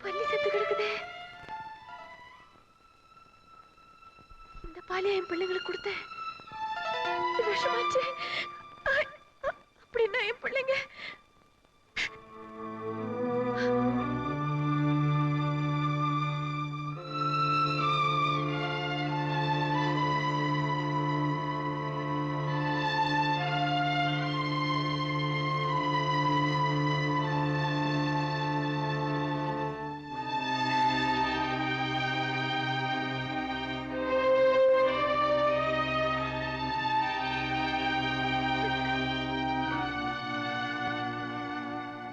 பள்ளி செத்து கிடக்குதே. இந்த பாலியா என் பிள்ளைங்களுக்கு கொடுத்தேன். விஷமாச்சு. அப்படின்னா என் பிள்ளைங்க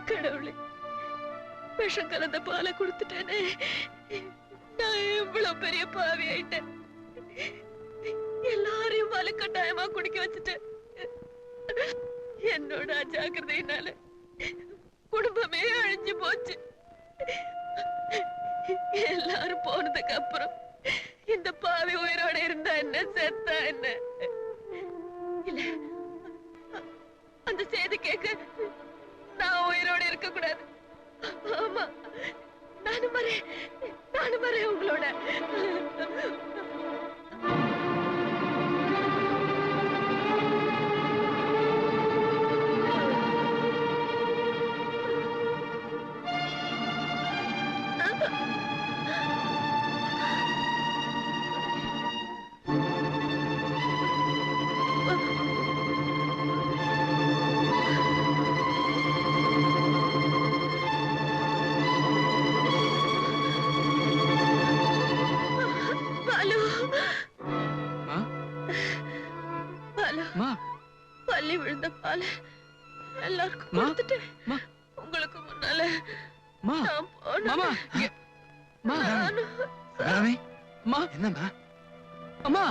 கடவுளே, விஷம் கலந்த பாலை கொடுத்துட்டேனே. நான் எவ்வளவு பெரிய பாவி ஆயிட்டேன். எல்லாரையும் பாலை கட்டாயமா குடிக்க வச்சுட்டேன். என்னோட அஜாக்கிரதையினால குடும்பமே அழிஞ்சு போச்சு. எல்லாரும் போனதுக்கு அப்புறம் இந்த பாவி உயிரோட இருந்தா என்ன, செத்தா என்ன? இல்ல, அந்த செய்தி கேட்க நான் உயிரோட இருக்க கூடாது. ஆமா, நானும் வரேன் உங்களோட. பள்ளி விழுந்த பால எல்லாருக்கும் கொடுத்துட்டு உங்களுக்கு முன்னால நான் போனேன். என்னம்மா? அம்மா,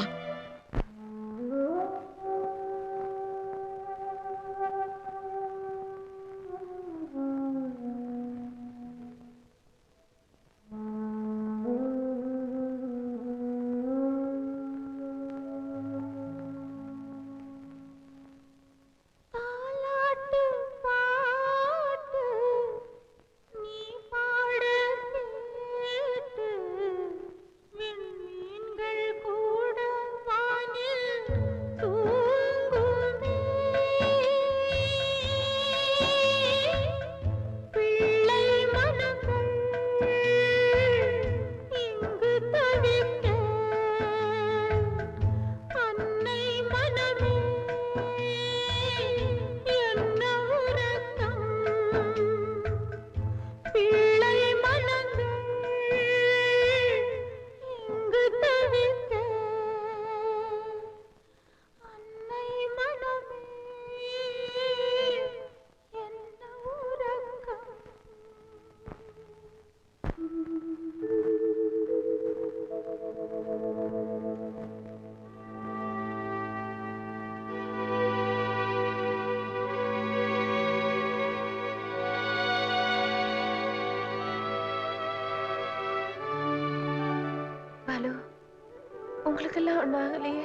உங்களுக்கெல்லாம் ஒண்ணும் ஆகலையே?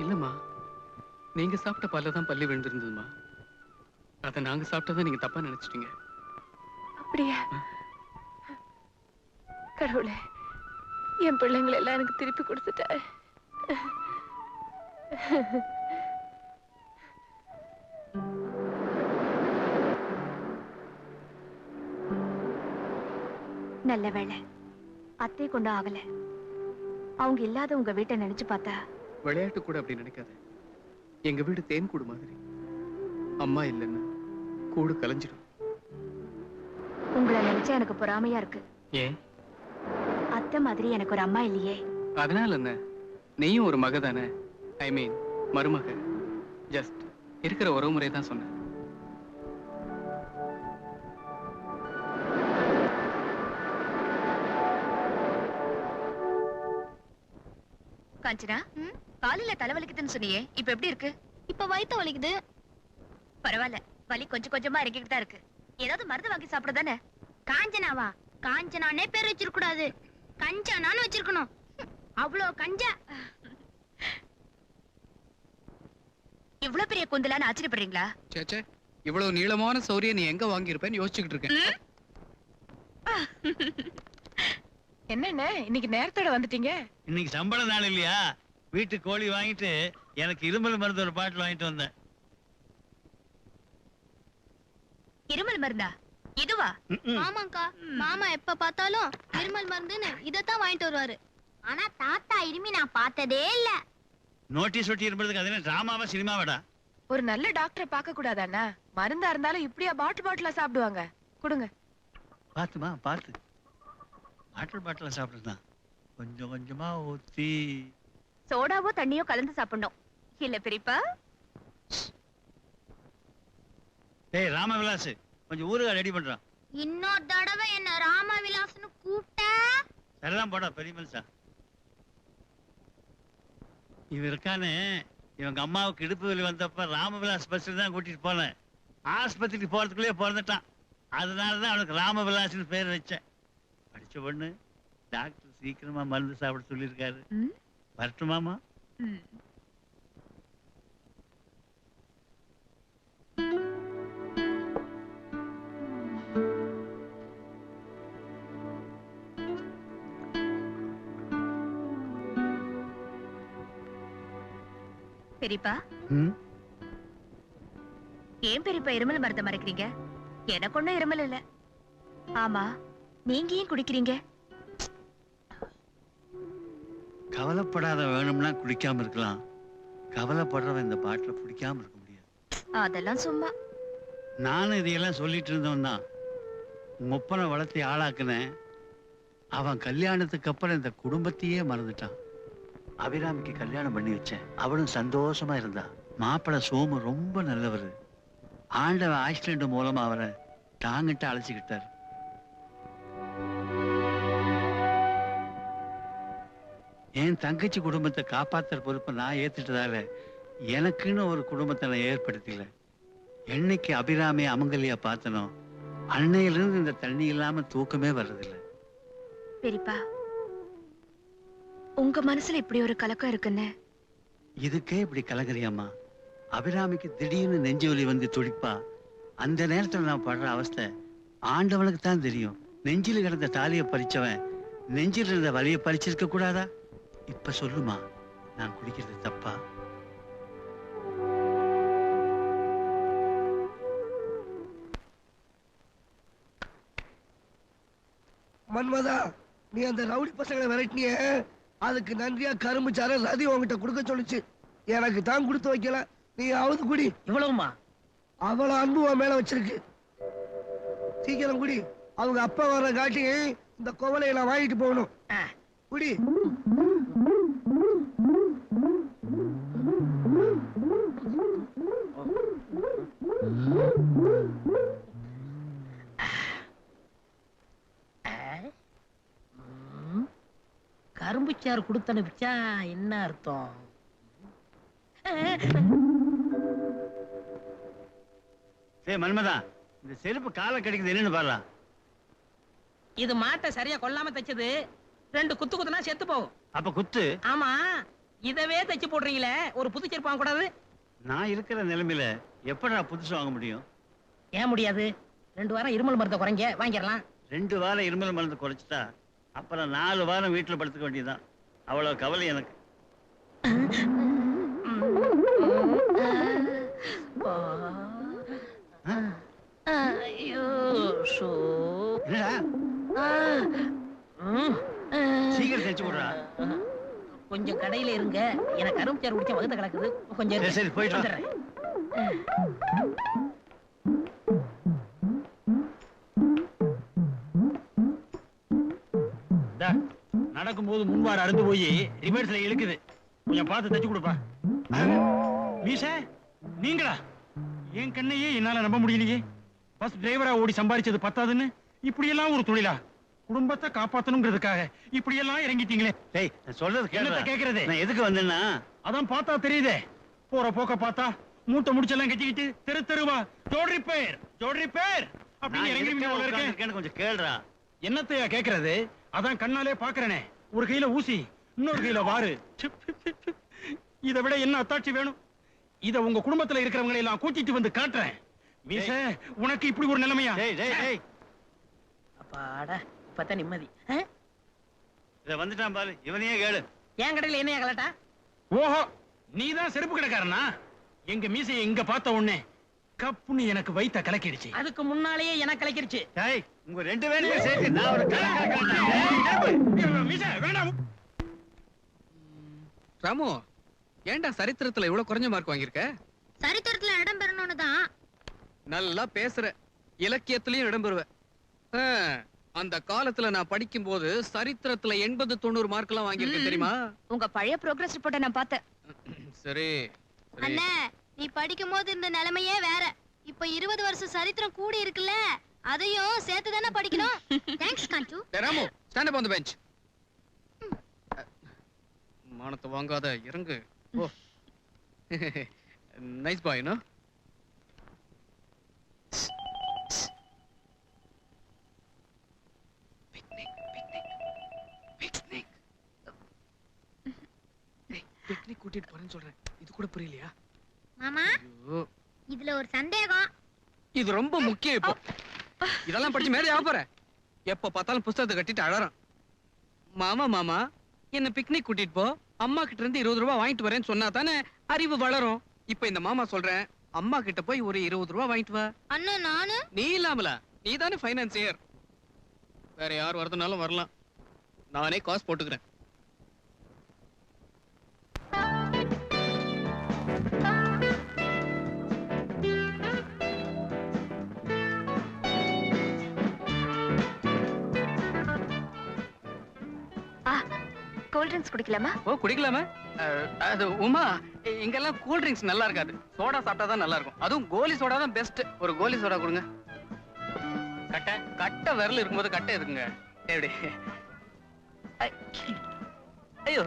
இல்லம்மா, நீங்க சாப்பிட்ட பால்ல தான் பல்லி விழுந்திருந்ததுமா. அத நாங்க சாப்பிட்டதை நீங்க தப்பா நினைச்சிட்டீங்க. அப்படியா? கடவுளே, என் பிள்ளைங்களை எல்லாம் எனக்கு திருப்பி கொடுத்துட்டாரு. நல்ல வேளை அத்தை கொண்டு ஆகல. அவங்க இல்லாத உங்க வீட்டை நினைச்சு பார்த்தா விளையாட்டு கூட அப்படி நினைக்காத. எங்க வீடு தேன் கூடு மாதிரி. அம்மா இல்லைன்னா கூடு கலைஞ்சிடும். உங்களை நினைச்சா எனக்கு பொறாமையா இருக்கு. ஏன்? அத்தை மாதிரி எனக்கு ஒரு அம்மா இல்லையே. அதனால என்ன, நீயும் ஒரு மக தானே. ஐ மீன் மருமக. ஜஸ்ட் இருக்கிற உறவு முறை தான் சொன்னேன். காஞ்சனா, காலையில தலைவலிக்குதுன்னு சொன்னியே, இப்ப எப்படி இருக்கு? இப்ப வயித்து வலிக்குது. பரவாயில்ல, வலி கொஞ்சம் கொஞ்சமா இறங்கிட்டு தான் இருக்கு. ஏதாவது மருந்து வாங்கி சாப்பிடுதானே? காஞ்சனாவா? காஞ்சனானே பேர் வச்சிருக்க கூடாது, கஞ்சனான்னு வச்சிருக்கணும். அவ்வளோ கஞ்சா. இவ்வளவு பெரிய குந்தலான்னு ஆச்சரியப்படுறீங்களா? சேச்சே, இவ்வளவு நீளமான சௌரிய நீ எங்க வாங்கியிருப்பேன்னு யோசிச்சுக்கிட்டு இருக்கேன். என்னண்ணே இன்னைக்கு நேரத்தோட வந்துட்டீங்க? இன்னைக்கு சம்பள நாள் இல்லையா? வீட்டுக்கு கோழி வாங்கிட்டு எனக்கு இருமல் மருந்து ஒரு பாட்டில் வாங்கிட்டு வந்தேன். இருமல் மருந்தா? இதுவா? ஆமாங்கா, மாமா எப்ப பார்த்தாலும் இருமல் மருந்துன்னு இதத்தான் வாங்கிட்டு வருவாரு. ஆனா தாத்தா இருமி நான் பார்த்ததே இல்ல. நோட்டீஸ் ஒட்டி இருப்பதுக்கு அது என்ன டிராமாவா சினிமாவாடா? ஒரு நல்ல டாக்டரை பார்க்க கூடாதாண்ணா? மருந்தா இருந்தாலும் இப்படியா பாட்டிலா சாப்பிடுவாங்க? கொடுங்க. பாத்துமா பாத்து. பாட்டில் சாப்பிடுதான். கொஞ்சம் கொஞ்சமா ஊத்தி சோடாவோ தண்ணியோ கலந்து சாப்பிடணும் இல்ல பெரியப்பா? டேய் ராமவிலாஸ், கொஞ்சம் ஊறுகாய் ரெடி பண்றான். இன்னொரு தடவை என்ன ராமவிலாஸ்னு கூப்பிட்ட சரிதான் போடா பெரிய மனுஷா. இவன் இருக்கானே, இவங்க அம்மாவுக்கு இடுப்பு வலி வந்தப்ப ராமவிலாஸ் பஸ்ல தான் கூட்டிட்டு போனேன். ஆஸ்பத்திரிக்கு போறதுக்குள்ளே பிறந்துட்டான். அதனாலதான் அவனுக்கு ராமவிலாஸ்னு பேர் வச்சேன். படிச்ச பொண்ணு, டாக்டர் சீக்கிரமா மருந்து சாப்பிட சொல்லியிருக்காரு. வரட்டுமாமா? பெரியப்பா, ஏன் பெரியப்பா இருமல் மருந்த மறைக்கிறீங்க? எனக்கு ஒண்ணும் இருமல் இல்ல. ஆமா, நீங்க ஏன் குடிக்கிறீங்க? கவலைப்படாத, வேணும்னா குடிக்காம இருக்கலாம். கவலைப்படுறவன் இந்த பாட்டில குடிக்காம இருக்க முடியாது. அதெல்லாம் சும்மா. நானும் இதையெல்லாம் சொல்லிட்டு இருந்தவன் தான். முப்பனை வளர்த்தி ஆளாக்குனேன். அவன் கல்யாணத்துக்கு அப்புறம் இந்த குடும்பத்தையே மறந்துட்டான். அபிராமிக்கு கல்யாணம் பண்ணி வச்சேன். அவளும் சந்தோஷமா இருந்தா. மாப்பிள்ளை சோமு ரொம்ப நல்லவர். ஆண்டவன் ஆக்சிடென்ட் மூலமா அவரை தாங்கிட்டு அழைச்சிக்கிட்டாரு. என் தங்கச்சி குடும்பத்தை காப்பாத்துற பொறுப்பை நான் ஏத்துட்டதால எனக்குன்னு ஒரு குடும்பத்தை நான் ஏற்படுத்தல. என்னைக்கு அபிராமி அமங்கலியா பார்த்தனோ அன்னையிலிருந்து இந்த தண்ணி இல்லாம தூக்கமே வர்றதில்லை. பெரியப்பா, உங்க மனசுல இப்படி ஒரு கலக்கம் இருக்குன்னு இதுக்கே இப்படி கலங்கறியாமா? அபிராமிக்கு திடீர்னு நெஞ்சு வலி வந்து துடிப்பா. அந்த நேரத்துல நான் படுற அவஸ்தை ஆண்டவனுக்கு தான் தெரியும். நெஞ்சில கிடந்த தாலியை பறிச்சவன் நெஞ்சில் இருந்த வலியை பறிச்சிருக்க கூடாதா? இப்ப சொல்லுமா, நான் குடிக்கிறது தப்பா? மன்மதா, நீ அந்த ரவுடி பசங்களை விரட்டினிய, அதுக்கு நன்றியா கரும்பு சார ரதி உங்ககிட்ட கொடுக்க சொல்லுச்சு. எனக்கு தான் கொடுத்து வைக்கல. நீ அவது குடி. இவ்வளவுமா? அவ்வளவு அன்பு உன் மேல வச்சிருக்கு. சீக்கிரம் குடி. அவங்க அப்பா வர்ற காட்டி இந்த கோவலையை நான் வாங்கிட்டு போகணும். குடி. கரும்புச்சாறு கொடுத்து அனுப்பிச்சா என்ன அர்த்தம்? மன்மதா, இந்த செருப்பு காலை கடிக்குது, என்னன்னு பாரு. இது மாட்டை சரியா கொல்லாம தைச்சது. 2 குத்து குத்துனா செத்து போகும். அப்ப குத்து. ஆமா, இதவே தைச்சு போடுறீங்களே, ஒரு புது செருப்பு வாங்க கூடாது? நான் இருக்கிற நிலைமையில எப்படா புதுசு வாங்க முடியும்? ஏன் முடியாது? 2 வாரம் இருமல் மருந்தை குறைங்க, வாங்கிடலாம். 2 வாரம் இருமல் மருந்து குறைச்சிட்டா அப்புறம் 4 வாரம் வீட்டுல படுத்துக்க வேண்டியதுதான். அவ்வளவு கவலை எனக்கு. ஐயோ, சீக்கிரம் தைச்சு விடுறா. கொஞ்சம் கடையில இருங்க, எனக்கு கரும்பு சாறு குடிச்சா வகுத்த கிடக்குது. கொஞ்சம் இருங்க. சரி போயிட்டு வா. வந்துடுறேன். நடக்கும்போது முன்வார அறுந்து போய் ரிவர்ஸ்ல இழுக்குது. கொஞ்சம் பார்த்து தச்சு கொடுப்பா. மீச நீங்களா? என் கண்ணையே என்னால நம்ப முடியலையே. பஸ் டிரைவரா ஓடி சம்பாதிச்சது பத்தாதுன்னு இப்படி எல்லாம் ஒரு தொழிலா? குடும்பத்தை காப்பாத்தணுங்கிறதுக்காக இப்படி எல்லாம் இறங்கிட்டீங்களே. டேய் நான் சொல்றது என்னத்த கேக்குறது? நான் எதுக்கு வந்தேன்னா அதான் பார்த்தா தெரியுதே. போற போக்க பார்த்தா மூட்டை முடிச்செல்லாம் கட்டிக்கிட்டு தெரு தெருவா ஜோட் ரிப்பேர் அப்படின்னு இறங்கி கொஞ்சம் கேளுடா. என்னத்தையா கேக்குறது? அதான் கண்ணாலே பாக்குறேனே. ஒரு கையில ஊசி, இன்னொரு கையில வாரு. இதை விட என்ன அத்தாட்சி வேணும்? இத உங்க குடும்பத்துல இருக்கிறவங்களை எல்லாம் கூட்டிட்டு வந்து காட்டுறேன். மீச, உனக்கு இப்படி ஒரு நிலைமையா? அப்பாடா, இப்பதான் நிம்மதி. இத வந்துட்டான் பாரு, இவனையே கேளு. என் கடையில என்னையா கலட்டா? ஓஹோ, நீதான் செருப்பு கடைக்காரனா? எங்க மீசையை இங்க பார்த்த உடனே கப்புன்னு எனக்கு வைத்த கலக்கிடுச்சு. அதுக்கு முன்னாலேயே எனக்கு கலக்கிடுச்சு. உங்க ரெண்டு பேருமே சேர்த்து நான் ஒரு மீச வேண்டாம். ராமு, ஏன்டா சரித்திரத்துல இவ்வளவு குறைஞ்ச மார்க் வாங்கியிருக்க? சரித்திரத்துல இடம் பெறணும்னு தான். நல்லா பேசுற, இலக்கியத்திலயும் இடம் பெறுவ. அந்த காலத்துல நான் படிக்கும் போது சரித்திரத்துல 80-90 மார்க் எல்லாம் வாங்கியிருக்கேன் தெரியுமா? உங்க பழைய ப்ரோக்ரஸ் ரிப்போர்ட்டை நான் பார்த்தேன். சரி அண்ணே, நீ படிக்கும் போது இந்த நிலைமையே வேற. இப்ப 20 வருஷம் சரித்திரம் கூடி இருக்குல்ல, அதையும் சேர்த்து தானே படிக்கணும். தேங்க்ஸ் காஞ்சு. Ramu, stand up on the bench. மானத்தை வாங்காத, இறங்கு. ஓ, நைஸ் பாய். நோ பிக்னிக் கூட்டிட்டு போறேன்னு சொல்றேன். இது கூட புரியலையா? மாமா, இதுல ஒரு சந்தேகம். இது ரொம்ப முக்கியம். இப்போ இதெல்லாம் படிச்சு மேலே ஆக போற. எப்ப பார்த்தாலும் புஸ்தகத்தை கட்டிட்டு அழறான். மாமா என்ன பிக்னிக் கூட்டிட்டு போ, அம்மா கிட்ட இருந்து 20 ரூபாய் வாங்கிட்டு வரேன்னு சொன்னா தானே அறிவு வளரும். இப்ப இந்த மாமா சொல்றேன், அம்மா கிட்ட போய் ஒரு 20 ரூபாய் வாங்கிட்டு வா. அண்ணா நானு? நீ இல்லாமல, நீ தானே பைனான்சியர். வேற யார் வரதுனாலும் வரலாம், நானே காசு போட்டுக்கிறேன். கூல் ட்ரிங்க்ஸ் குடிக்கலாமா? ஓ, குடிக்கலாமா? அது உமா, இங்கெல்லாம் கூல் ட்ரிங்க்ஸ் நல்லா இருக்காது. சோடா சாப்பிட்டா தான் நல்லா இருக்கும். அதுவும் கோலி சோடா தான் பெஸ்ட். ஒரு கோலி சோடா கொடுங்க. கட்டை விரல் இருக்கும்போது கட்டை எதுக்குங்க? எப்படி? ஐயோ,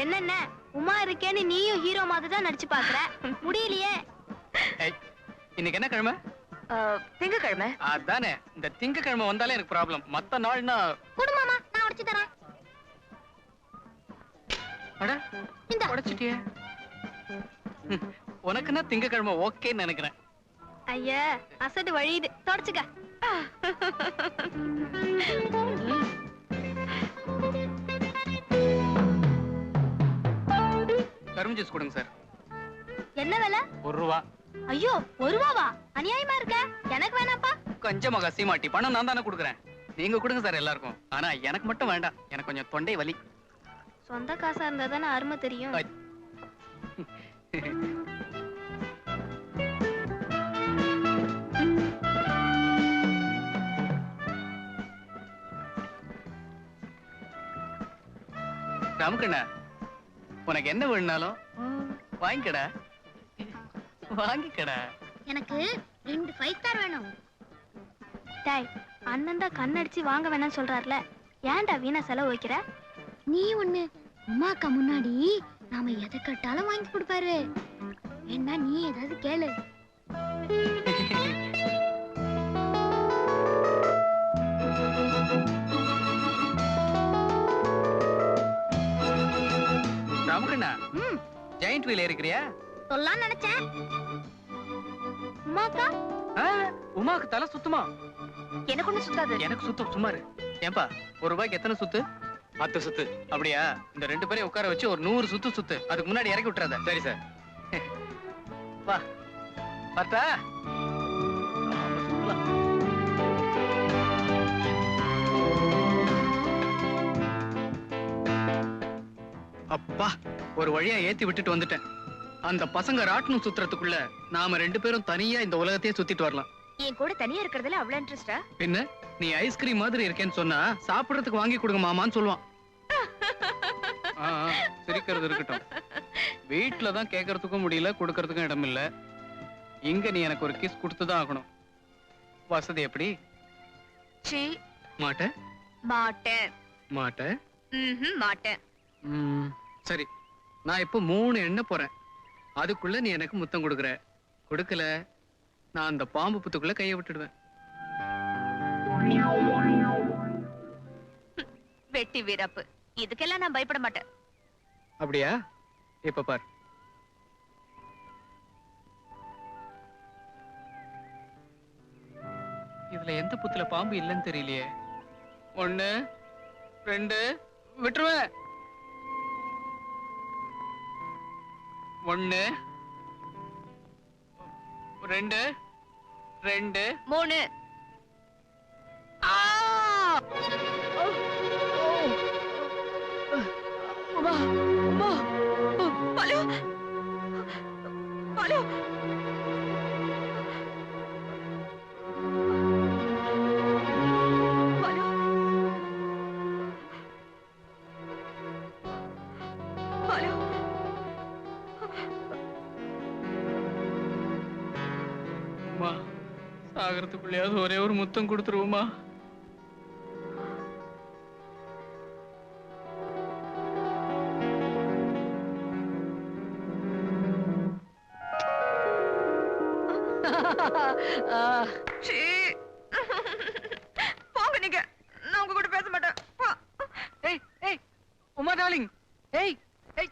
என்னென்ன உமா இருக்கேன்னு நீயும் ஹீரோ மாதிரி தான் நடிச்சு பாக்குற. முடியலையே. இன்னைக்கு என்ன கிழமை? திங்கக்கிழமை. அதானே, இந்த திங்கக்கிழமை வந்தாலே எனக்கு ப்ராப்ளம். மத்த நாள்னா குடு மாமா, நான் உடைச்சு தரேன். அட, இந்த உடைச்சிட்டியே. உனக்குன்னா திங்கக்கிழமை ஓகேன்னு நினைக்கிறேன். ஐயா, அசடு வழியுது, தொடச்சுக்க. கரும்பு ஜூஸ் கொடுங்க சார். என்ன விலை? 1 ரூபா. ஐயோ, 1 ரூபாவா? அநியாயமா இருக்க. எனக்கு வேணாப்பா. கொஞ்சம் சீமாட்டி, பணம் நான் தானே கொடுக்குறேன். நீங்க கொடுங்க சார் எல்லாருக்கும். ஆனா எனக்கு மட்டும் வேண்டாம், எனக்கு கொஞ்சம் தொண்டை வலி. சொந்த காசா இருந்தா தானே அருமை தெரியும். ராமக்கண்ணா, உனக்கு என்ன வேணும்னாலும் வாங்கிக்கடா, வாங்கிக்கடா. எனக்கு 2 5 ஸ்டார் வேணும். டேய், அண்ணன் தான் கண்ணடிச்சு வாங்க வேணாம்னு சொல்றாருல, ஏன்டா வீணா செலவு வைக்கிற? நீ ஒண்ணு, உமாக்கா முன்னாடி நாம எதை கட்டாலும் வாங்கி கொடுப்பாரு. என்ன நீ ஏதாவது கேளு. ராமக்கண்ணா, ஜெயண்ட் வீல் ஏறிக்கிறியா? சொல்லலாம் நினைச்சேன். உமாக்கா? உமாக்கு தலை சுத்துமா? எனக்கு ஒண்ணு சுத்தாது. எனக்கு சுத்தம். சும்மாரு. ஏன்பா, 1 ரூபாய்க்கு எத்தனை சுத்து? 10 சுத்து. அப்படியா? இந்த 2 பேரையும் உட்கார வச்சு ஒரு 100 சுத்து சுத்து. அதுக்கு முன்னாடி இறக்கி விட்டுறாத. சரி சார். வா, பார்த்தா அப்பா, ஒரு வழியா ஏத்தி விட்டுட்டு வந்துட்டேன். அந்த பசங்க ராட்டினம் சுத்துறதுக்குள்ள நாம 2 பேரும் தனியா இந்த உலகத்தையே சுத்திட்டு வரலாம். என் கூட தனியா இருக்கிறதுல அவ்வளவு இன்ட்ரெஸ்டா? பின்ன நீ ஐஸ்கிரீம் மாதிரி இருக்கேன்னு சொன்னா சாப்பிடறதுக்கு வாங்கி கொடுங்க மாமான்னு சொல்லுவான். சிரிக்கிறது இருக்கட்டும். வீட்டுல தான் கேட்கறதுக்கும் முடியல, கொடுக்கறதுக்கும் இடம் இல்ல. இங்க நீ எனக்கு ஒரு கிஸ் கொடுத்துதான் ஆகணும். வசதி எப்படி? மாட்டேன் மாட்டேன் மாட்டேன் மாட்டேன். சரி, நான் இப்ப 3 எண்ண போறேன். அதுக்குள்ள நீ எனக்கு முத்தம் கொடுக்குற. கொடுக்கல, நான் அந்த பாம்பு புத்துக்குள்ள கையை விட்டுடுவேன். வெட்டி வீரப்பு, இதுக்கெல்லாம் நான் பயப்பட மாட்டேன். அப்படியா? இப்ப பார். இதுல எந்த புத்துல பாம்பு இல்லைன்னு தெரியலையே. 1 2 விட்டுருவேன். 1 2 2 3. அம்மா அம்மா பாலு பாலு சாகரத்துக்குள்ளேயாவது ஒரே ஒரு முத்தம் கொடுத்துருவோமா? போங்க நீங்க, நான் உங்க கூட பேச மாட்டேன். ஏய் ஏய் உமா டார்லிங், ஏய் ஏய்.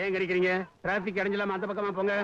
ஏன் கிடைக்கிறீங்க? டிராபிக் அடைஞ்சலாம அந்த பக்கமா போங்க.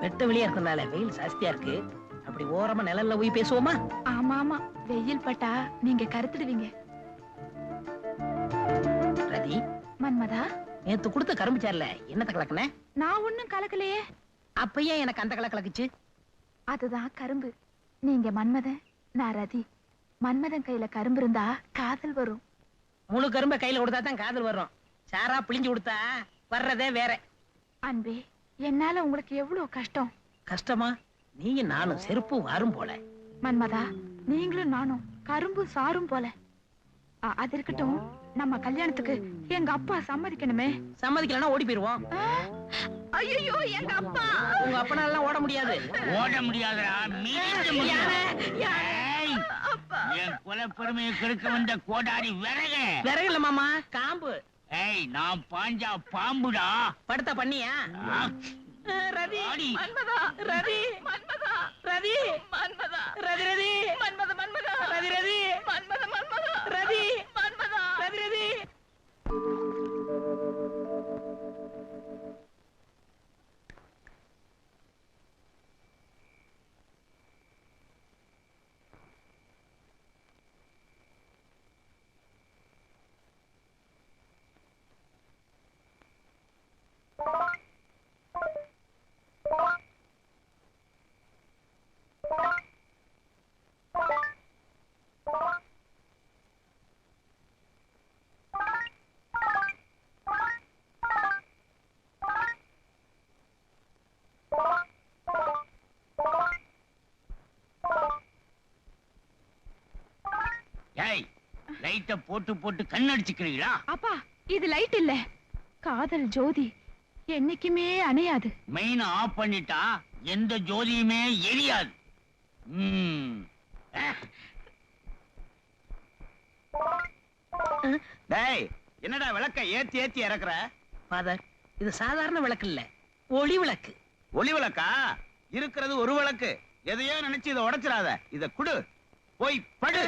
வெட்ட வெளியா இருக்கனால வெயில் ஜாஸ்தியா இருக்கு. அப்படி ஓரமா நிழல்ல போய் பேசுவோமா? ஆமா ஆமா, வெயில் பட்டா நீங்க கருத்துடுவீங்க. ரதி, மன்மதா, நேத்து கொடுத்த கரும்பு சார்ல என்னத்த கலக்குன? நான் ஒண்ணும் கலக்கலையே. அப்ப ஏன் எனக்கு அந்த கலக்குச்சு? அதுதான் கரும்பு. நீங்க மன்மதன், நான் ரதி. மன்மதன் கையில கரும்பு இருந்தா காதல் வரும். முழு கரும்பை கையில கொடுத்தா தான் காதல் வரும். சாரா பிழிஞ்சு கொடுத்தா வர்றதே வேற. அன்பே, என்னால உங்களுக்கு எவ்வளவு கஷ்டம். கஷ்டமா? நீயும் நானும் செருப்பு வாரும் போல. மன்மதா, நீங்களும் நானும் கரும்பு சாரும் போல. அது இருக்கட்டும், நம்ம கல்யாணத்துக்கு எங்க அப்பா சம்மதிக்கணுமே. சம்மதிக்கலன்னா ஓடி போயிருவோம். ஐயோ, எங்க அப்பா. உங்க அப்பனால ஓட முடியாது. ஓட முடியாதுடா, மீறிக்க முடியாது. என் குல பெருமையை கெடுக்க வந்த கோடாரி விறகு. விறகு இல்ல மாமா, காம்பு. ஏய், நான் பாஞ்சா பாம்புடா. படுத்த பண்ணியா? ரதி, மன்மதா, ரதி, மன்மதா. ரதி மன்மதா ரதி ரதி மன்மத மன்மதா ரதி ரதி மன்மத மன்மதா ரதி மன்மதா ரதி ரதி ஏய் லைட்ட போட்டு போட்டு கண்ணடிச்சுக்கிறீங்களா? அப்பா இது லைட் இல்ல, காதல் ஜோதி என்னைக்குமே அணையாது. மெயின் ஆஃப் பண்ணிட்டா எந்த ஜோதியுமே எரியாது. டேய் என்னடா விளக்க ஏத்தி ஏத்தி இறக்குற? ஃபாதர், இது சாதாரண விளக்கு இல்ல, ஒளி விளக்கு. ஒளி விளக்கா? இருக்கிறது ஒரு விளக்கு. எதையோ நினைச்சு இதை உடைச்சிடாத. இத குடு, போய் படு.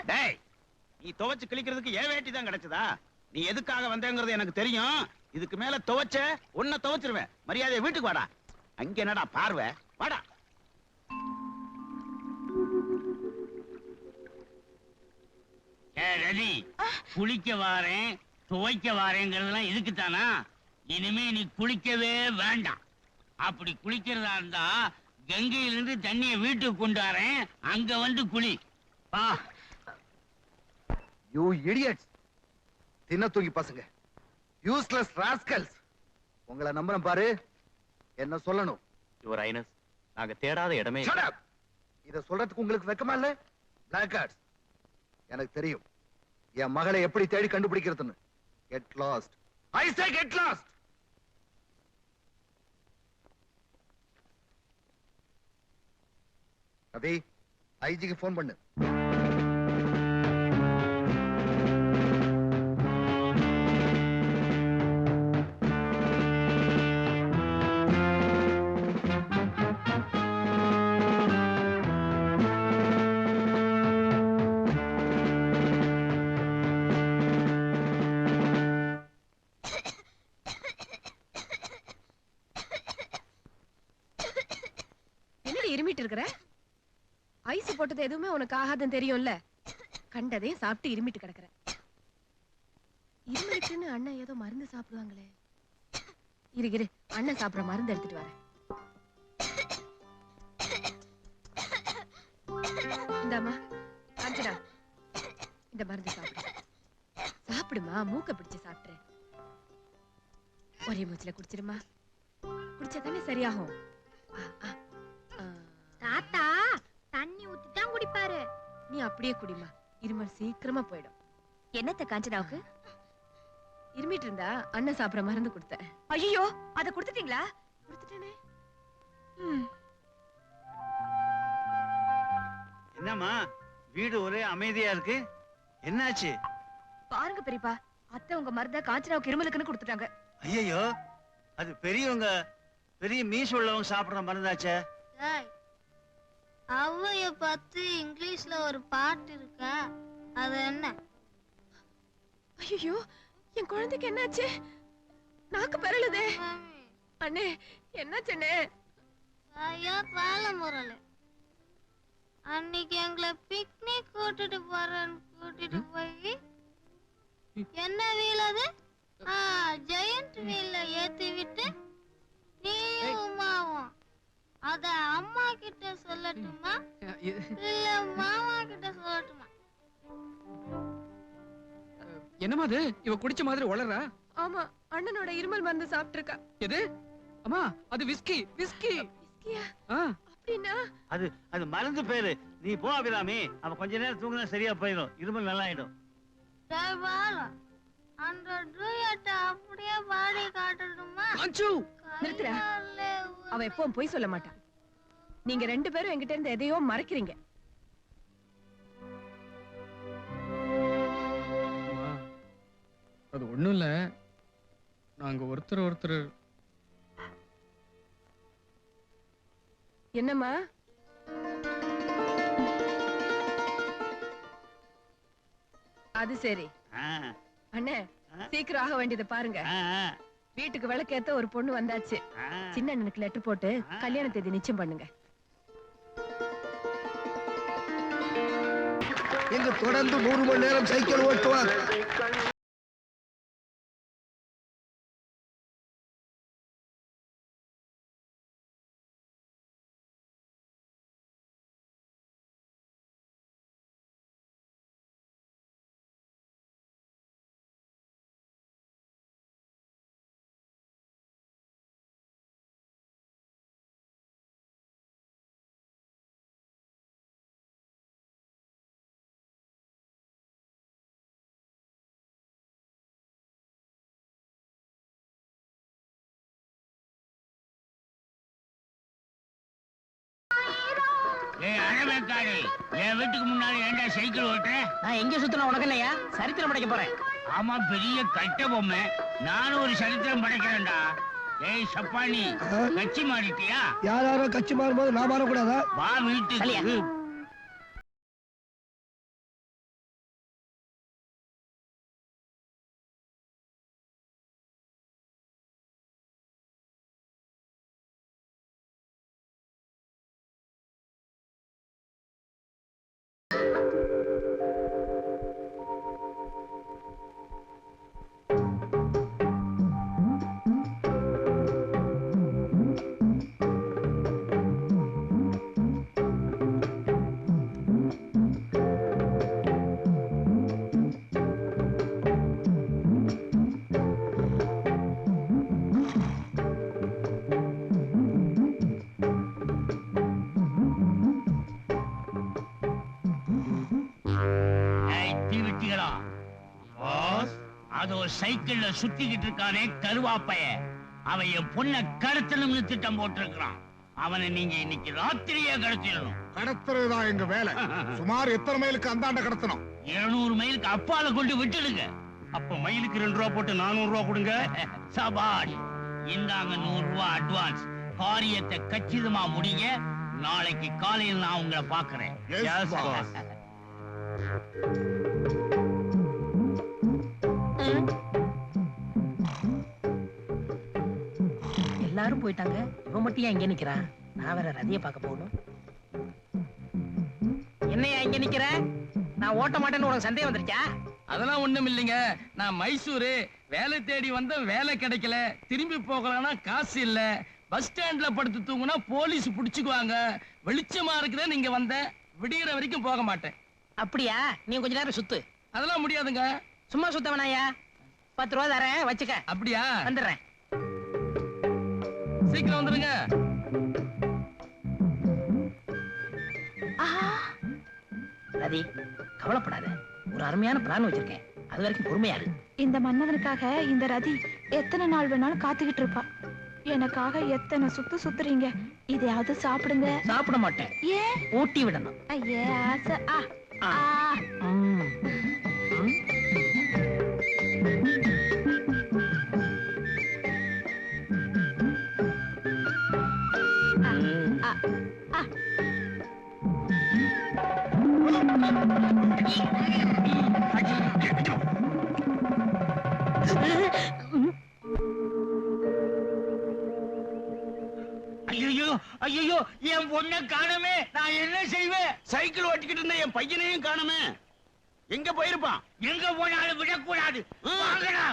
டேய், நீ துவைச்சு கிழிக்கிறதுக்கு ஏன் வேட்டி தான் கிடைச்சதா? நீ எதுக்காக வந்தேங்கிறது எனக்கு தெரியும். இதுக்கு மேல துவைச்ச உன்னை துவைச்சிருவேன். மரியாதை வீட்டுக்கு வாடா. அங்க என்னடா பார்வை? வாடா. ரதி, குளிக்க வாரேன் துவைக்க வாரேங்கிறதுலாம் இதுக்குத்தானா? இனிமே நீ குளிக்கவே வேண்டாம். அப்படி குளிக்கிறதா இருந்தா கங்கையிலிருந்து தண்ணிய வீட்டுக்கு கொண்டாறேன், அங்க வந்து குளி. வா. யூ இடியட்ஸ், தின்ன தூங்கி பசங்க, யூஸ்லெஸ் ராஸ்கல்ஸ். உங்களை நம்புறேன் பாரு, என்ன சொல்லணும்? யுவர் ஹைனஸ், நாங்க தேடாத இடமே. Shut up! இத சொல்றதுக்கு உங்களுக்கு வெக்கமா இல்ல? பிளாக் கார்ட்ஸ், எனக்கு தெரியும் என் மகளை எப்படி தேடி கண்டுபிடிக்கிறதுன்னு. Get lost, I say get lost. Ravi, ஐஜிக்கு போன் பண்ணு. இருமிட்டு இருக்கிற? ஐஸ் போட்டது எதுவுமே உனக்கு ஆகாதுன்னு தெரியும்ல. கண்டதே சாப்பிட்டு இருமிட்டு கிடக்குற. இருமலுக்குன்னு அண்ணன் ஏதோ மருந்து சாப்பிடுவாங்களே. இரு அண்ணன் சாப்பிடுற மருந்து எடுத்துட்டு வரேன். இந்தாமா காஞ்சனா, இந்த மருந்து சாப்பிடு. சாப்பிடுமா, மூக்க பிடிச்சு சாப்பிட்டுரு. ஒரே மூச்சுல குடிச்சிருமா. குடிச்சதானே சரியாகும். தாத்தா தண்ணி ஊத்திதான் குடிப்பாரு. நீ அப்படியே குடிமா, இருமல் சீக்கிரமா போயிடும். என்னத்த காஞ்சனாவுக்கு? இருமிட்டு இருந்தா அண்ணன் சாப்பிட மருந்து கொடுத்தேன். ஐயோ, அத கொடுத்துட்டீங்களா? கொடுத்துட்டேனே. என்னம்மா வீடு ஒரே அமைதியா இருக்கு, என்னாச்சு? பாருங்க பெரியப்பா, அத்தை உங்க மருந்த காஞ்சனாவுக்கு இருமலுக்குன்னு கொடுத்துட்டாங்க. ஐயோ, அது பெரியவங்க பெரிய மீச உள்ளவங்க சாப்பிடுற மருந்தாச்சே. அவ்வைய பார்த்து இங்கிலீஷ்ல ஒரு பாட்டு இருக்கா, அது என்ன? ஐயோ, என் குழந்தைக்கு என்னாச்சு? நாக்கு பெறலுதே. அண்ணே, என்னாச்சுண்ணே? ஐயோ பாலமுரளு, அன்னைக்கு எங்களை பிக்னிக் கூட்டிட்டு போறேன்னு கூட்டிட்டு போய் என்ன வீல் அது? ஜெயண்ட் வீல்ல ஏத்தி விட்டு நீயும் உமாவும் அத அம்மா கிட்ட சொல்லட்டுமா இல்ல மாமா கிட்ட சொல்லட்டுமா? என்னமா அது இவ குடிச்ச மாதிரி உளறா? ஆமா, அண்ணனோட இருமல் மருந்து சாப்பிட்டிருக்கா. எது? அம்மா அது விஸ்கி. விஸ்கியா? அப்படின்னா அது மருந்து பேரு. நீ போ அபிராமி. அவ கொஞ்ச நேரம் தூங்கினா சரியா போயிடும். இருமல் நல்லா ஆயிடும். அந்த டூயட்டை அப்படியே பாடி காட்டணுமா? நிறுத்துறா. அவ எப்பவும் பொய் சொல்ல மாட்டா. நீங்க 2 பேரும் என்கிட்ட இருந்து எதையோ மறைக்கிறீங்க. அது ஒண்ணும் இல்ல, நாங்க ஒருத்தர் என்னம்மா? அது சரி. அண்ணே, சீக்கிரம் ஆக வேண்டியதை பாருங்க. வீட்டுக்கு விளக்கேத்த ஒரு பொண்ணு வந்தாச்சு. சின்ன அண்ணனுக்கு லெட்டர் போட்டு கல்யாண தேதி நிச்சயம் பண்ணுங்க. எங்க தொடர்ந்து 3 மணி நேரம் சைக்கிள் ஓட்டுவார். அழவேக்காடு, என் வீட்டுக்கு முன்னாடி ஏன்டா சைக்கிள் ஓட்டுற? நான் எங்க சுத்தினா உனக்கு இல்லையா? சரித்திரம் படைக்க போறேன். ஆமா, பெரிய கட்ட பொம்மை. நானும் ஒரு சரித்திரம் படைக்கிறேன்டா. ஏய் சப்பானி, கட்சி மாறிட்டியா? யாரோ கட்சி மாறும்போது நான் மாறக்கூடாதா? வா வீட்டுக்கு. அது ஒரு சைக்கிள்ல சுத்திக்கிட்டு இருக்கானே கருவாப்பைய, அவன் என் பொண்ண கடத்தணும்னு திட்டம் போட்டிருக்கான். அவனை நீங்க இன்னைக்கு ராத்திரியே கடத்திடணும். கடத்துறதுதான் எங்க வேலை. சுமார் எத்தனை மைலுக்கு அந்தாண்ட கடத்தணும்? 700 மைலுக்கு அப்பால கொண்டு விட்டுடுங்க. அப்ப மைலுக்கு 2 ரூபா போட்டு 400 ரூபா கொடுங்க. சபாஷ், இந்தாங்க 100 ரூபாய் அட்வான்ஸ். காரியத்தை கச்சிதமா முடிங்க. நாளைக்கு காலையில் நான் உங்களை பாக்குறேன். எல்லாரும் போயிட்டாங்க, இவன் மட்டும் ஏன் இங்க நிக்கிறான்? நான் வேற ரதிய பார்க்க போகணும். என்னையா இங்க நிக்கிற? நான் ஓட்ட மாட்டேன்னு உனக்கு சந்தேகம் வந்துருச்சா? அதெல்லாம் ஒண்ணும் இல்லைங்க. நான் மைசூரு வேலை தேடி வந்த, வேலை கிடைக்கல. திரும்பி போகலாம்னா காசு இல்ல. பஸ் ஸ்டாண்ட்ல படுத்து தூங்குனா போலீஸ் புடிச்சுக்குவாங்க. வெளிச்சமா இருக்குதே நீங்க வந்த. விடியற வரைக்கும் போக மாட்டேன். அப்படியா? நீ கொஞ்ச நேரம் சுத்து. அதெல்லாம் முடியாதுங்க. சும்மா சுத்த வேணாயா? 10 ரூபா தரேன், வச்சுக்க. அப்படியா? வந்துடுறேன். சீக்கிரம் வந்துருங்க. ரதி, கவலைப்படாத. ஒரு அருமையான பிளான் வச்சிருக்கேன். அது வரைக்கும் பொறுமையா இரு. இந்த மன்னவனுக்காக இந்த ரதி எத்தனை நாள் வேணாலும் காத்துக்கிட்டு இருப்பா. எனக்காக எத்தனை சுத்துறீங்க. இதையாவது சாப்பிடுங்க. சாப்பிட மாட்டேன். ஏன்? ஊட்டி விடணும். ஐயே ஆசை. ஐயோ ஐயோ, என் பொண்ணை காணமே. நான் என்ன செய்வேன்? சைக்கிள் ஓட்டிக்கிட்டு இருந்த என் பையனையும் காணுமே. எங்க போயிருப்பான்? எங்க போனாலும் விடக்கூடாது. வாங்கடா.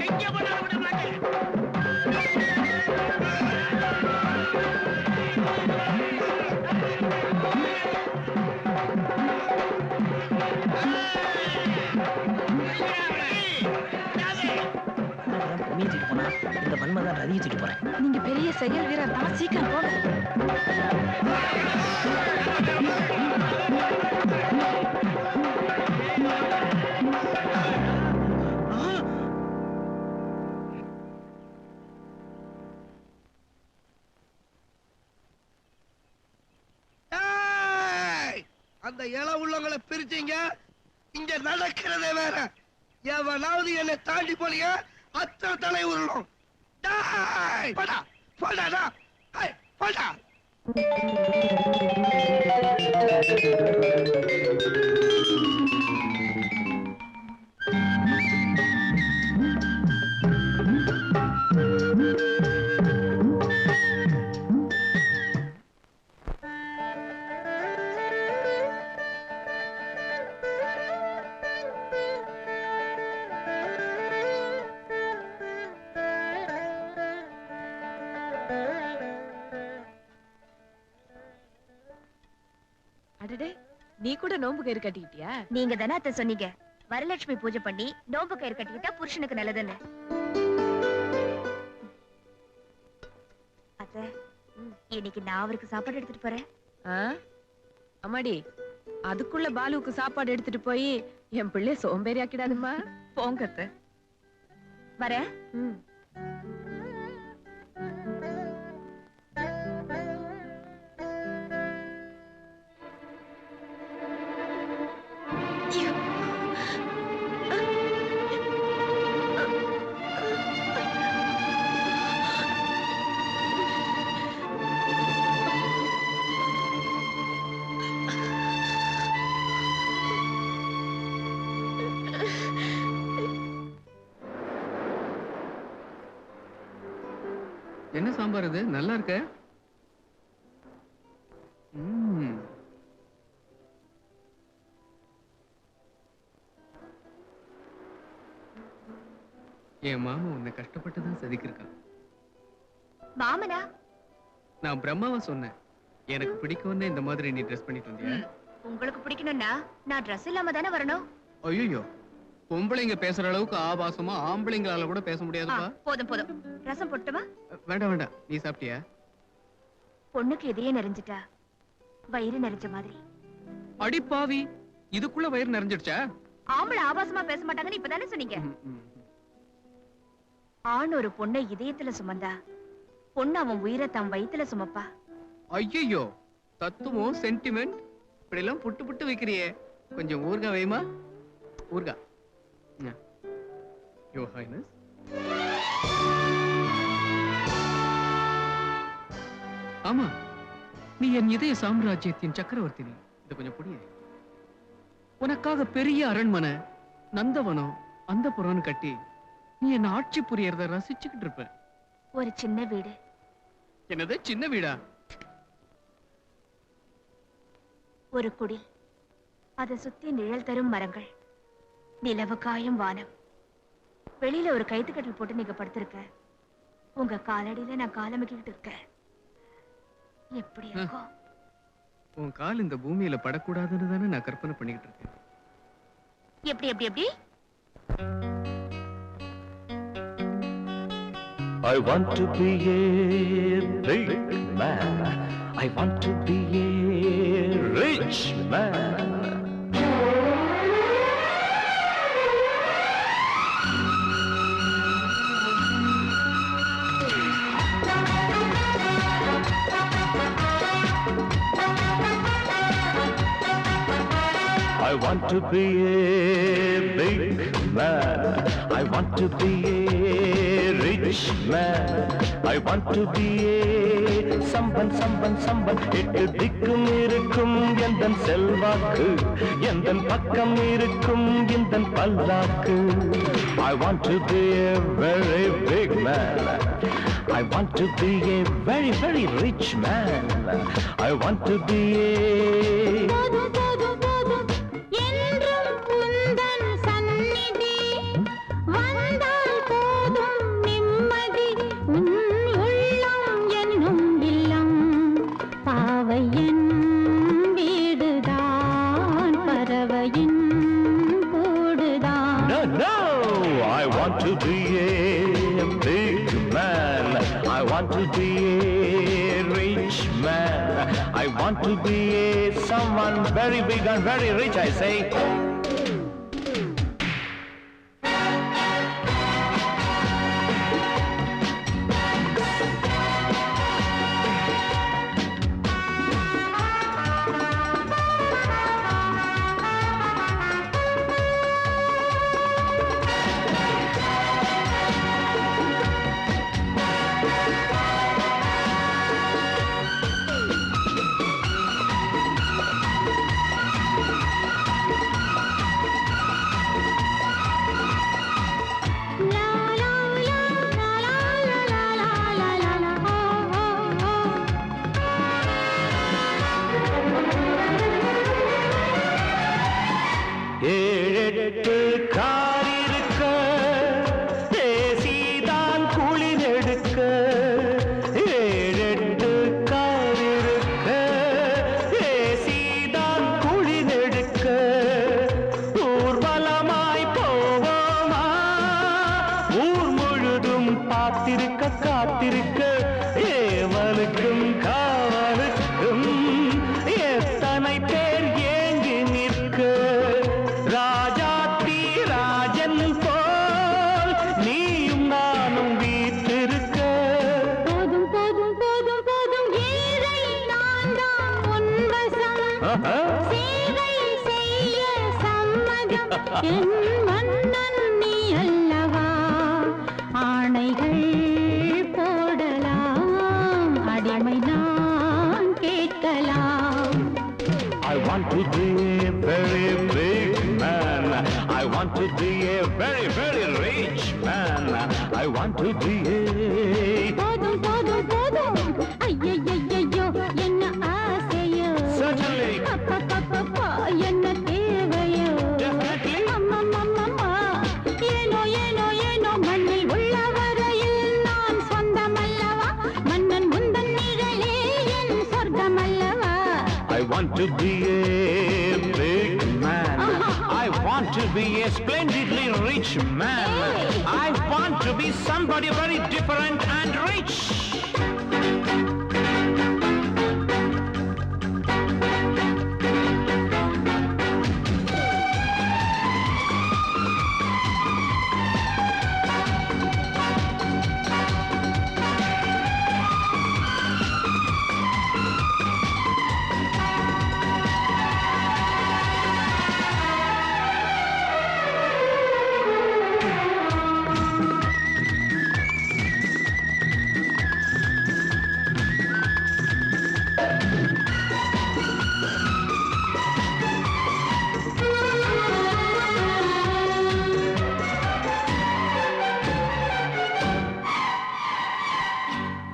எங்க போனாலும் விட மாட்டேன். மன்மதான் ரதியை தூக்கிட்டு போறேன். நீங்க பெரிய செயல் வீரர் தான், சீக்கிரம் போங்க. அந்த இள உள்ளவங்களை பிரிச்சீங்க. இங்க நடக்கிறதே வேற. எவனாவது என்னை தாண்டி போனீங்க அத்தனை தலை உருளும். போடா போடா போடா. அடடே, நீ கூட நோம்பு கயிறு கட்டிக்கிட்டியா? நீங்க தானே அத்தை சொன்னீங்க, வரலட்சுமி பூஜை பண்ணி நோம்பு கயிறு கட்டிக்கிட்டா புருஷனுக்கு நல்லதுன்னு. அத்தை, இன்னைக்கு நான் அவருக்கு சாப்பாடு எடுத்துட்டு போறேன். அம்மாடி, அதுக்குள்ள பாலுவுக்கு சாப்பாடு எடுத்துட்டு போய் என் பிள்ளைய சோம்பேறி ஆக்கிடாதுமா. போங்க அத்தை. வரேன். என்ன சாம்பார் இது? நல்லா இருக்க. என் மாமா உன்னை கஷ்டப்பட்டுதான் செதுக்கிருக்கான். மாமனா? நான் பிரம்மாவை சொன்னேன், எனக்கு பிடிக்கும்னு இந்த மாதிரி நீ ட்ரெஸ் பண்ணிட்டு வந்தியா? உங்களுக்கு பிடிக்கணும்னா நான் ட்ரெஸ் இல்லாம தானே வரணும். ஐயோ, பொம்பளைங்க பேசுற அளவுக்கு ஆபாசமா ஆம்பளைங்களால கூட பேச முடியாதுப்பா. போதும் போதும், ரசம் போட்டுமா? வேண்டாம் வேண்டாம், நீ சாப்பிட்டியா? பொண்ணுக்கு எதையே நிறைஞ்சிட்டா வயிறு நிறைஞ்ச மாதிரி. அடி பாவி, இதுக்குள்ள வயிறு நிறைஞ்சிடுச்சா? ஆம்பளை ஆபாசமா பேச மாட்டாங்கன்னு இப்பதானே சொன்னீங்க. ஆண் ஒரு பொண்ணை இதயத்துல சுமந்தா பொண்ணு அவன் உயிரை தம் வயித்துல சுமப்பா. ஐயோ, தத்துவம் சென்டிமெண்ட் இப்படி எல்லாம் புட்டு புட்டு வைக்கிறியே, கொஞ்சம் ஊர்கா வைமா. ஊர்கா. Your highness. ஆமா, நீ என் இதய சாம்ராஜ்யத்தின் சக்கரவர்த்தி. நீ இது கொஞ்சம் புரிய. உனக்காக பெரிய அரண்மனை, நந்தவனம், அந்த புறம்னு கட்டி நீ என்ன ஆட்சி புரியறத ரசிச்சுக்கிட்டு இருப்ப. ஒரு சின்ன வீடு. என்னது சின்ன வீடா? ஒரு குடில், அதை சுத்தி நிழல் தரும் மரங்கள், நிலவு காயும் வானம். வெளியில ஒரு கைத்துக்கட்டில் போட்டு நீங்க படுத்திருக்க, உங்க காலடியில நான் காலமிக்கிட்டு இருக்கேன். எப்படி இருக்கும்? உன் கால் இந்த பூமியில படக்கூடாதுன்னு தானே நான் கற்பனை பண்ணிக்கிட்டு இருக்கேன். எப்படி எப்படி எப்படி? I want to be a big man. I want to be a rich man. I want to be a big man. I want to be a rich man. I want to be a samban. எட்டு திக்கும் இருக்கும் எந்தன் செல்வாக்கு, எந்தன் பக்கம் இருக்கும் எந்தன் பல்லாக்கு. I want to be a very big man. I want to be a very, very rich man. I want to be a to be a big man. want to be a rich man. I want to be a someone very big and very rich, I say. ஏழெட்டு car இருக்க பேசிதான் குளிரெடுக்க ஏழெட்டு car இருக்க பேசிதான் குளிரெடுக்க ஊர்வலமாய் போவோமா ஊர் முழுதும் பார்த்திருக்க காத்திருக்க ஏவலுக்கும் காவலுக்கும் எத்தனை பேர் ஏங்கி நிற்க ராஜாத்தி ராஜன் போல் நீயும் நானும் வீட்டிருக்க போதும் போதும் போதும் போதும் ஏழை நான் தான் உன்வசம் சேவை செய்ய சம்மதம் என் மன்னன் நீ அல்லவா ஆணைகள் போடலாம் அடிமை நான் கேட்கலாம் I want to be a very big man. I want to be a very, very rich man. I want to be a... போதும் போதும் போதும் ஐயையையோ என்ன ஆசையோ Certainly. அப்பப்பப்பப்பா என்ன தேவையோ அம்மம்மம்மம்மா ஏனோ ஏனோ ஏனோ மண்ணில் உள்ள வரையில் நான் சொந்தமல்லவா மன்னன் முந்தன் நிழலே என் சொர்க்கமல்லவா I want to be a big man. I want to be a splendidly rich man. I want to be somebody very different and rich.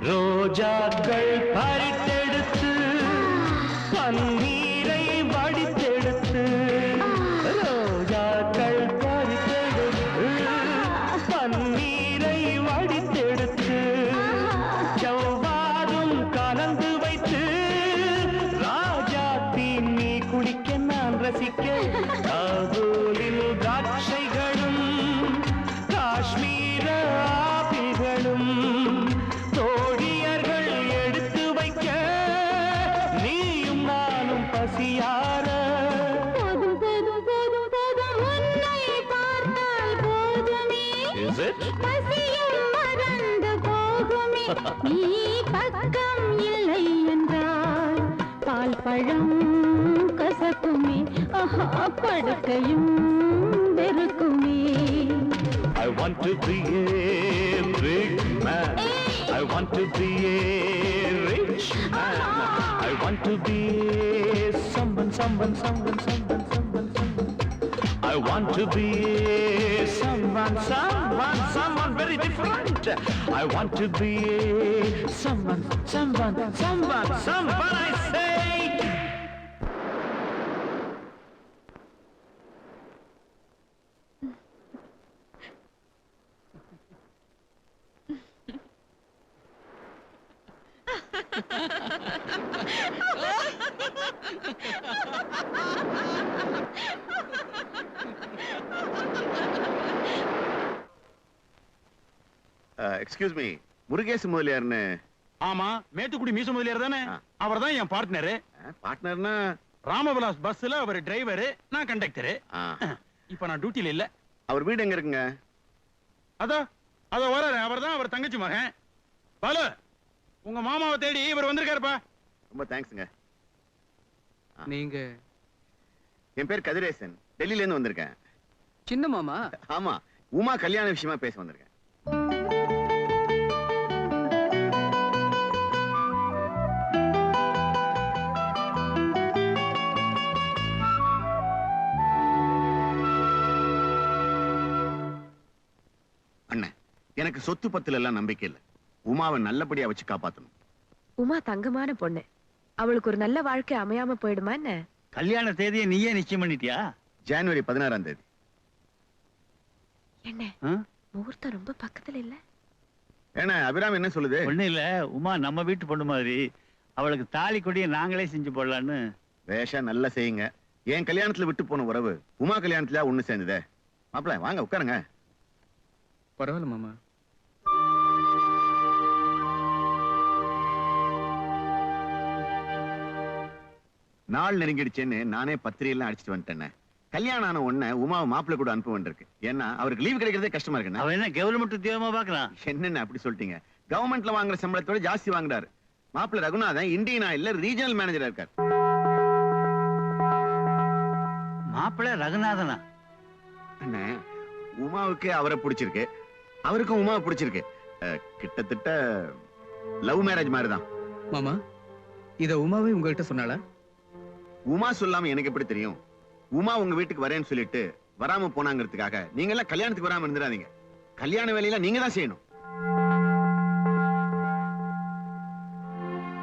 ரோஜாக்கள் பறித்தெடுத்து பன்னீரை வடித்தெடுத்து ரோஜாக்கள் பறித்தெடுத்து பன்னீரை வடித்தெடுத்து செவ்வாதும் கலந்து வைத்து ராஜாத்தி நீ குடிக்க நான் ரசிக்க காதோலில் திராட்சைகளும் காஷ்மீர ஆப்பிள்களும் தோழியர்கள் எடுத்து வைக்க நீயும் நானும் பசியார போதும் போதும் போதும் போதும் உன்னை பார்த்தால் போதுமே பசியும் மறந்து போகுமே நீ பக்கம் இல்லை என்றால் பால் பழம் கசக்குமே ஆஹா படுக்கையும் வெறுக்குமே I want to be a big man. I want to be a rich man. I want to be someone. I want to be someone very different. I want to be someone, I say. Excuse me Murugesa முதலியார்னு. ஆமா, மேட்டுக்குடி மீச முதலியார் தானே? அவர்தான் என் partner. பார்ட்னர்னா Ramvilas பஸ்ல அவர் driver, நான் conductor. இப்ப நான் டியூட்டில இல்ல. அவர் வீடு எங்க இருக்குங்க? அதோ வராரு. அவர்தான் அவர் தங்கச்சி மகன் பாலு. உங்க மாமாவை தேடி இவர் வந்திருக்காருப்பா. ரொம்ப தேங்க்ஸ்ங்க. நீங்க? என் பேர் கதிரேசன், டெல்லியில இருந்து வந்திருக்கேன். சின்ன மாமா? ஆமா, உமா கல்யாண விஷயமா பேச வந்திருக்கேன். அண்ணன், எனக்கு சொத்து பத்துல எல்லாம் நம்பிக்கை இல்ல. உமாவை நல்லபடியா வச்சு காப்பாத்தணும். உமா தங்கமான பொண்ணு, அவளுக்கு ஒரு நல்ல வாழ்க்கை அமையாம போயிடுமா என்ன? கல்யாண தேதியை நீயே நிச்சயம் பண்ணிட்டியா? ஜனவரி 16ஆம் தேதி. என்ன முகூர்த்தம் ரொம்ப பக்கத்துல இல்ல? ஏன்னா அபிராமி என்ன சொல்லுது? ஒண்ணு இல்ல, உமா நம்ம வீட்டு பொண்ணு மாதிரி, அவளுக்கு தாலி கொடியை நாங்களே செஞ்சு போடலான்னு. வேஷா நல்லா செய்யுங்க. என் கல்யாணத்துல விட்டு போன உறவு உமா கல்யாணத்துல ஒண்ணு சேர்ந்ததே. மாப்பிள்ள வாங்க உட்காருங்க. பரவாயில்ல மாமா. நாள் நெருங்கிடுச்சேன்னு நானே பத்திரியெல்லாம் அடிச்சிட்டு வந்துட்டேன். கல்யாணம் ஆன உடனே உமாவை மாப்பிள்ளை கூட அனுப்ப வேண்டியிருக்கு. ஏன்னா அவருக்கு லீவ் கிடைக்கிறதே கஷ்டமா இருக்கு. அவன் என்ன கவர்மெண்ட் உத்தியோகமா பாக்குறான்? என்னென்ன அப்படி சொல்லிட்டீங்க? கவர்மெண்ட்ல வாங்குற சம்பளத்தோட ஜாஸ்தி வாங்குறாரு. மாப்பிள்ளை ரகுநாதன் இந்தியன் ஆயில்ல ரீஜனல் மேனேஜரா இருக்கார். மாப்பிள்ளை ரகுநாதனா? அண்ணே, உமாவுக்கு அவரை பிடிச்சிருக்கு, அவருக்கும் உமாவை பிடிச்சிருக்கு. கிட்டத்தட்ட லவ் மேரேஜ் மாதிரிதான். மாமா, இத உமாவே உங்ககிட்ட சொன்னாளா? உமா சொல்லாம எனக்கு எப்படி தெரியும்? உமா உங்க வீட்டுக்கு வரேன்னு சொல்லிட்டு வராம போனாங்கிறதுக்காக நீங்க எல்லாம் கல்யாணத்துக்கு வராம இருந்துடாதீங்க. கல்யாண வேலையில நீங்க தான் செய்யணும்.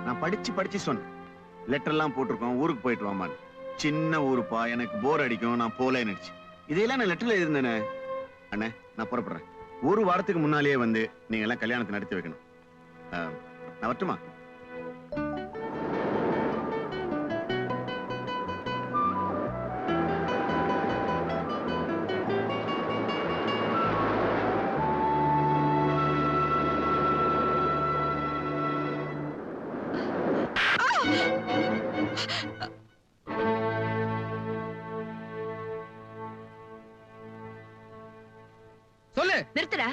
நான் படிச்சு சொன்னேன். லெட்டர் எல்லாம் போட்டிருக்கோம், ஊருக்கு போயிட்டு வாமான்னு. சின்ன ஊருப்பா, எனக்கு போர் அடிக்கும், நான் போலேன்னுச்சு. இதையெல்லாம் நான் லெட்டர்ல இருந்தேனே. அண்ணே, நான் புறப்படுறேன். ஒரு வாரத்துக்கு முன்னாலேயே வந்து நீங்க எல்லாம் கல்யாணத்தை நடத்தி வைக்கணும். நான் வரட்டுமா? சொல்லு. நிறுத்துற.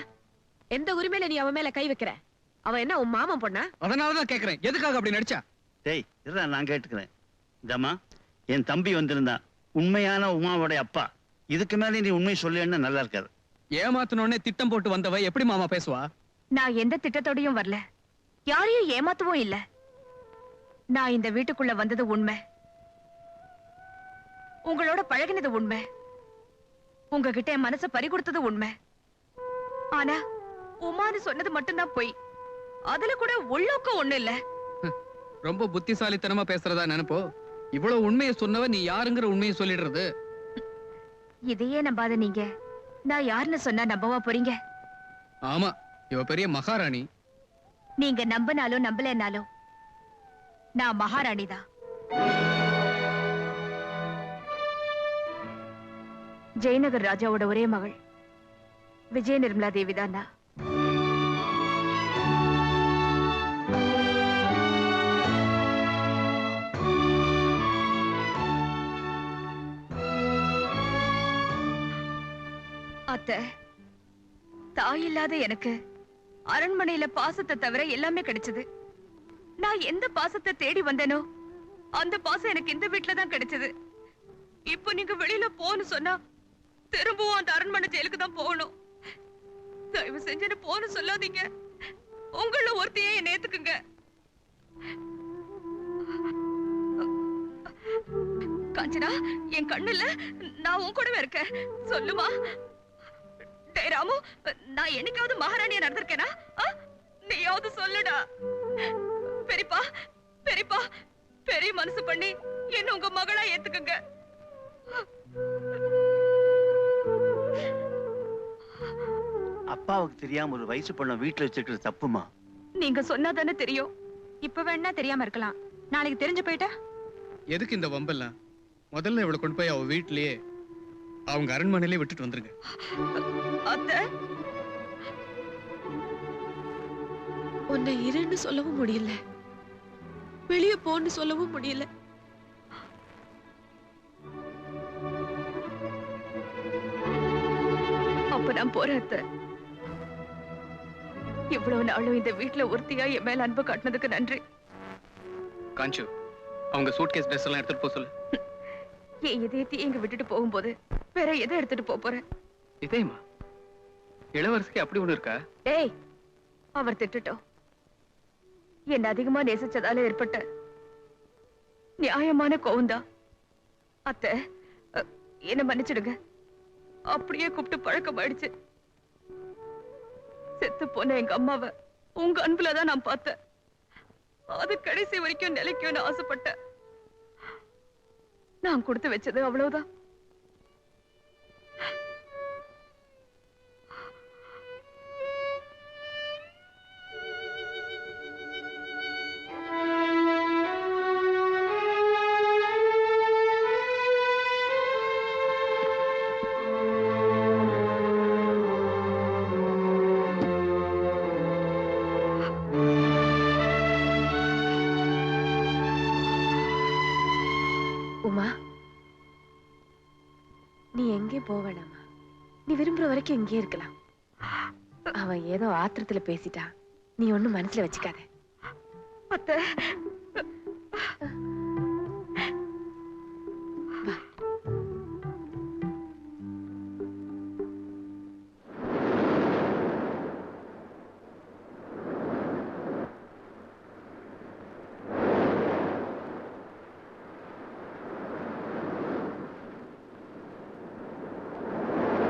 எந்த உரிமையில நீ அவன் மேல கை வைக்கிற? அவன் என்ன உன் மாமன் பொண்ணா? அதனாலதான் கேக்குறேன், எதுக்காக அப்படி நடிச்சா? டேய் இருடா, நான் கேட்டுக்கிறேன். ஜமா, என் தம்பி வந்திருந்தான், உண்மையான உமாவோட அப்பா. இதுக்கு மேல நீ உண்மை சொல்லுன்னு நல்லா இருக்காது. ஏமாத்தணும்னே திட்டம் போட்டு வந்தவ எப்படி மாமா பேசுவா? நான் எந்த திட்டத்தோடையும் வரல, யாரையும் ஏமாத்தவும் இல்ல. நான் இந்த வீட்டுக்குள்ள வந்தது உண்மை, உங்களோட பழகினது உண்மை, உங்ககிட்ட என் மனசை பறி கொடுத்தது உண்மை. ஆனா உமான்னு சொன்னது மட்டும்தான் பொய். அதுல கூட உள்நோக்கம் ஒண்ணு இல்ல. ரொம்ப புத்திசாலித்தனமா பேசுறதா நினைப்போ? இவ்வளவு உண்மையை சொன்னவ நீ யாருங்கிற உண்மையை சொல்லிடுறது. இதையே நம்பாத நீங்க நான் யாருன்னு சொன்னா நம்பவா போறீங்க? ஆமா, இவ பெரிய மகாராணி. நீங்க நம்பினாலும் நம்பலனாலும் நான் மகாராணி தான். ஜெயநகர் ராஜாவோட ஒரே மகள் விஜய நிர்மலா தேவி தான். அத்தை, தாய் இல்லாத எனக்கு அரண்மனையில பாசத்தை தவிர எல்லாமே கிடைச்சது. நான் எந்த பாசத்தை தேடி வந்தேனோ அந்த பாசம் எனக்கு இந்த வீட்டுல தான் கிடைச்சது. இப்போ நீங்க வெளியில போன்னு சொன்னா திரும்பவும் அந்த அரண்மனை ஜெயிலுக்கு தான் போகணும். தயவு செஞ்சு போன்னு சொல்லாதீங்க. உங்கள ஒருத்தையே என்ன ஏத்துக்குங்க. காஞ்சனா, என் கண்ணுல நான் உன் கூடவே இருக்கேன். சொல்லுமா? டேய் ராமு, நான் என்னைக்காவது மகாராணியா நடந்திருக்கேனா? நீயாவது சொல்லுடா. பெரியப்பா, பெரியப்பா, பெரிய மனசு பண்ணி என்ன உங்க மகளா ஏத்துக்குங்க. அப்பாவுக்கு தெரியாம ஒரு வயசு பொண்ண வீட்டுல வச்சிருக்கிறது தப்புமா? நீங்க சொன்னாதானே தெரியும். இப்ப வேணா தெரியாம இருக்கலாம், நாளைக்கு தெரிஞ்சு போயிட்டா? எதுக்கு இந்த வம்பெல்லாம்? முதல்ல இவளை கொண்டு போய் அவ வீட்லயே அவங்க அரண்மனையிலே விட்டுட்டு வந்துருங்க. அத்தை, உன்னை இருன்னு சொல்லவும் முடியல, வெளியே போன்னு சொல்லவும் முடியல. அப்ப நான் போறேன் அத்தை. இவ்வளவு நாளும் இந்த வீட்டுல ஒருத்தியா என் மேல அன்பு காட்டினதுக்கு நன்றி. காஞ்சு, அவங்க சூட்கேஸ் ட்ரெஸ் எல்லாம் எடுத்துட்டு போக சொல்லு. என் இதயத்தையும் இங்க விட்டுட்டு போகும்போது வேற எதை எடுத்துட்டு போறேன்? இதயமா? இளவரசிக்கு அப்படி ஒண்ணு இருக்கா? டேய், அவர் திட்டட்டும். என்ன அதிகமா நேசிச்சதால ஏற்பட்ட நியாயமான கோவம்தான். அத்தை, என்ன மன்னிச்சிடுங்க. அப்படியே கூப்பிட்டு பழக்கமாயிடுச்சு. செத்து போன எங்க அம்மாவை உங்க அன்புலதான் நான் பார்த்தேன். அது கடைசி வரைக்கும் நிலைக்கும்னு ஆசைப்பட்டேன். நான் கொடுத்து வச்சது அவ்வளவுதான். உமா, நீ எங்கே போவேணாமா? நீ விரும்புற வரைக்கும் இங்கே இருக்கலாம். அவன் ஏதோ ஆத்திரத்துல பேசிட்டான், நீ ஒண்ணும் மனசுல வச்சுக்காத. அத்தை,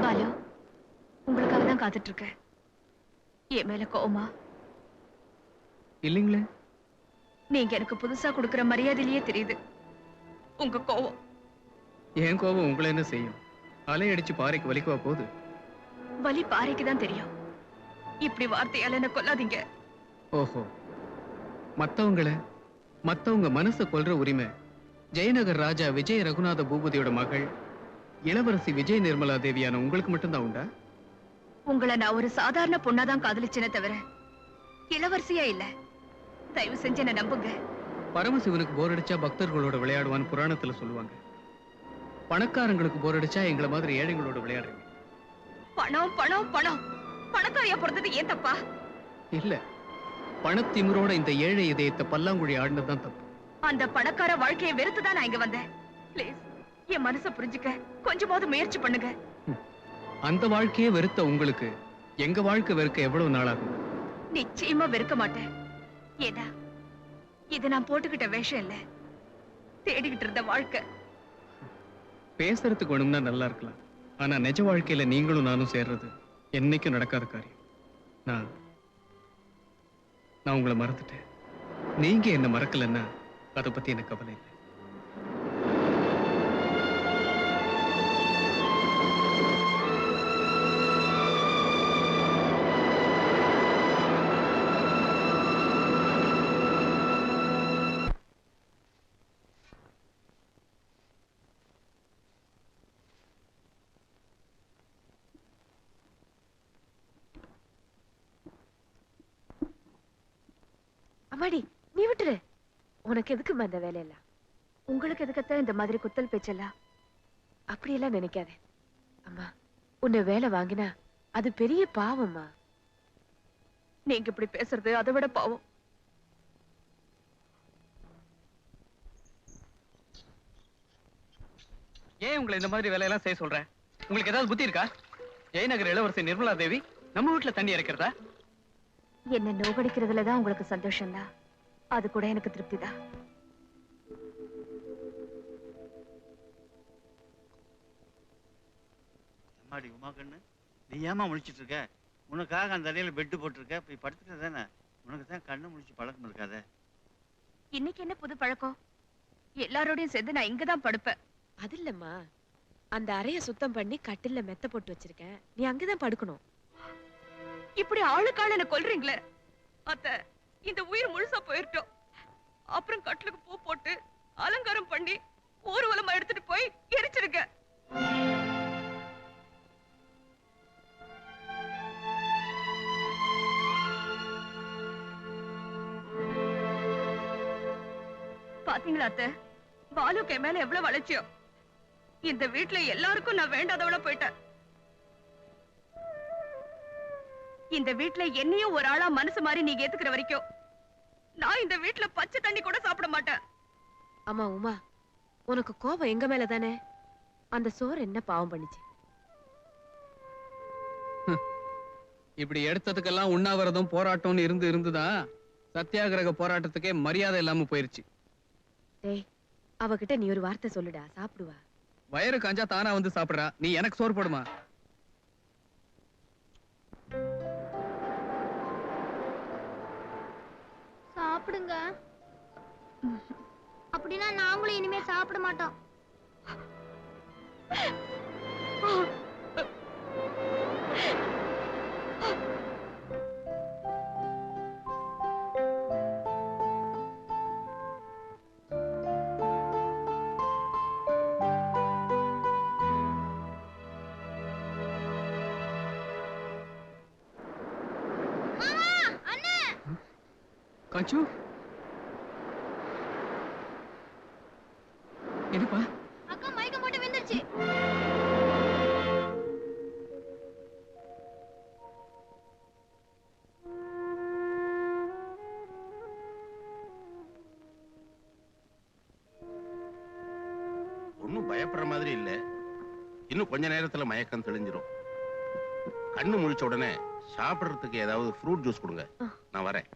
பாலு, உங்களுக்காக தான் காத்துட்டு இருக்கேன். என் மேல கோவமா? இல்லீங்களே. நீங்க எனக்கு புதுசா கொடுக்கிற மரியாதையிலேயே தெரியுது உங்க கோவம். என் கோபம் உங்களை என்ன செய்யும்? அலை அடிச்சு பாறைக்கு வலிக்குவா போகுது? வலி பாறைக்கு தான் தெரியும். இப்படி வார்த்தையால என்ன கொல்லாதீங்க. ஓஹோ, மத்தவங்க மனசை கொல்ற உரிமை ஜெயநகர் ராஜா விஜய ரகுநாத பூபதியோட மகள் இளவரசி விஜய் நிர்மலா தேவியான உங்களுக்கு மட்டும்தான் உண்டா? உங்களை நான் ஒரு சாதாரண பொண்ணாதான் காதலிச்சேனே தவிர இளவரசியா இல்ல. தயவு செஞ்சு என்ன நம்புங்க. பரமசிவனுக்கு போர் அடிச்சா பக்தர்களோட விளையாடுவான்னு புராணத்துல சொல்லுவாங்க. பணக்காரங்களுக்கு போர் அடிச்சா எங்களை மாதிரி ஏழைங்களோட விளையாடுறீங்க. பணம் பணம் பணம். பணக்காரியா பிறந்தது ஏன் தப்பா? இல்ல, பணத்திமிரோட இந்த ஏழை இதயத்தை பல்லாங்குழி ஆடினதுதான் தப்பு. அந்த பணக்கார வாழ்க்கையை வெறுத்துதான் நான் இங்க வந்தேன். பிளீஸ், என் மனசை புரிஞ்சுக்க கொஞ்சமாவது முயற்சி பண்ணுங்க. அந்த வாழ்க்கையே வெறுத்த உங்களுக்கு எங்க வாழ்க்கை வெறுக்க எவ்வளவு நாளாகும்? நிச்சயமா வெறுக்க மாட்டேன். ஏன்னா இது நான் போட்டுக்கிட்ட வேஷம் இல்ல, தேடிக்கிட்டு இருந்த வாழ்க்கை. பேசுறதுக்கு ஒண்ணும்னா நல்லா இருக்கலாம், ஆனா நிஜ வாழ்க்கையில நீங்களும் நானும் சேர்றது என்னைக்கும் நடக்காத காரியம். நான் உங்களை மறந்துட்டேன். நீங்க என்ன மறக்கலன்னா அதை பத்தி எனக்கு கவலை இல்லை. அம்மாடி, நீ விட்டுரு. உனக்கு எதுக்கு அந்த வேலையெல்லாம்? உங்களுக்கு எதுக்கத்தான் இந்த மாதிரி குத்தல் பேச்செல்லாம்? அப்படியெல்லாம் நினைக்காத அம்மா. உன்னை வேலை வாங்கினா அது பெரிய பாவம்மா. நீங்க இப்படி பேசுறது அதை விட பாவம். ஏன் உங்களை இந்த மாதிரி வேலையெல்லாம் செய்ய சொல்றேன்? உங்களுக்கு ஏதாவது புத்தி இருக்கா? ஜெயநகர் இளவரசி நிர்மலா தேவி நம்ம வீட்டுல தண்ணி இறக்கிறதா? என்ன நோகடிக்கிறதுலதான் உங்களுக்கு சந்தோஷம் தான், அது கூட எனக்கு திருப்தி தான். அம்மாடி உமா கண்ணு, நீ ஏமா முழிச்சிட்டு இருக்க? உனக்காக அந்த அறையில பெட்டு போட்டிருக்க, போய் படுத்துக்க தானே. உனக்கு தான் கண்ணு முழிச்சு பழக்கம் இருக்காத. இன்னைக்கு என்ன புது பழக்கம்? எல்லாரோடையும் சேர்ந்து நான் இங்கதான் படுப்பேன். அது இல்லம்மா, அந்த அறைய சுத்தம் பண்ணி கட்டில்ல மெத்த போட்டு வச்சிருக்கேன், நீ அங்கதான் படுக்கணும். இப்படி ஆளுக்கால என்ன கொல்றீங்களே அத்தை. இந்த உயிர் முழுசா போயிட்டோம். அப்புறம் கட்டிலுக்கு பூ போட்டு அலங்காரம் பண்ணி ஊர்வலமா எடுத்துட்டு போய் எரிச்சிருக்க. பாத்தீங்களா அத்தை, பாலுக்கு மேல எவ்வளவு வளர்ச்சியும். இந்த வீட்டுல எல்லாருக்கும் நான் வேண்டாதவள போயிட்டேன். இந்த வீட்டுல என்னையும் ஒரு ஆளா மனசு மாதிரி நீங்க ஏத்துக்கிற வரைக்கும் நான் இந்த வீட்டுல பச்சை தண்ணி கூட சாப்பிட மாட்டேன். அம்மா உமா, உனக்கு கோபம் எங்க மேல தானே? அந்த சோறு என்ன பாவம் பண்ணிச்சு? இப்படி எடுத்ததுக்கெல்லாம் உண்ணாவிரதம் போராட்டம்னு இருந்துதான் சத்தியாகிரக போராட்டத்துக்கே மரியாதை இல்லாம போயிருச்சு. டேய், அவகிட்ட நீ ஒரு வார்த்தை சொல்லுடா, சாப்பிடுவா. வயிறு காஞ்சா தானா வந்து சாப்பிடுறா, நீ எனக்கு சோறு போடுமா? சாப்பிடுங்க. அப்படின்னா நாங்களும் இனிமே சாப்பிட மாட்டோம். காஞ்சு, என்னப்பா? அக்கா மயக்கம் போட்டு விழுந்துருச்சு. ஒன்னும் பயப்படுற மாதிரி இல்ல. இன்னும் கொஞ்ச நேரத்துல மயக்கம் தெளிஞ்சிரும். கண்ணு முழிச்ச உடனே சாப்பிடுறதுக்கு ஏதாவது ஃப்ரூட் ஜூஸ் கொடுங்க, நான் வரேன்.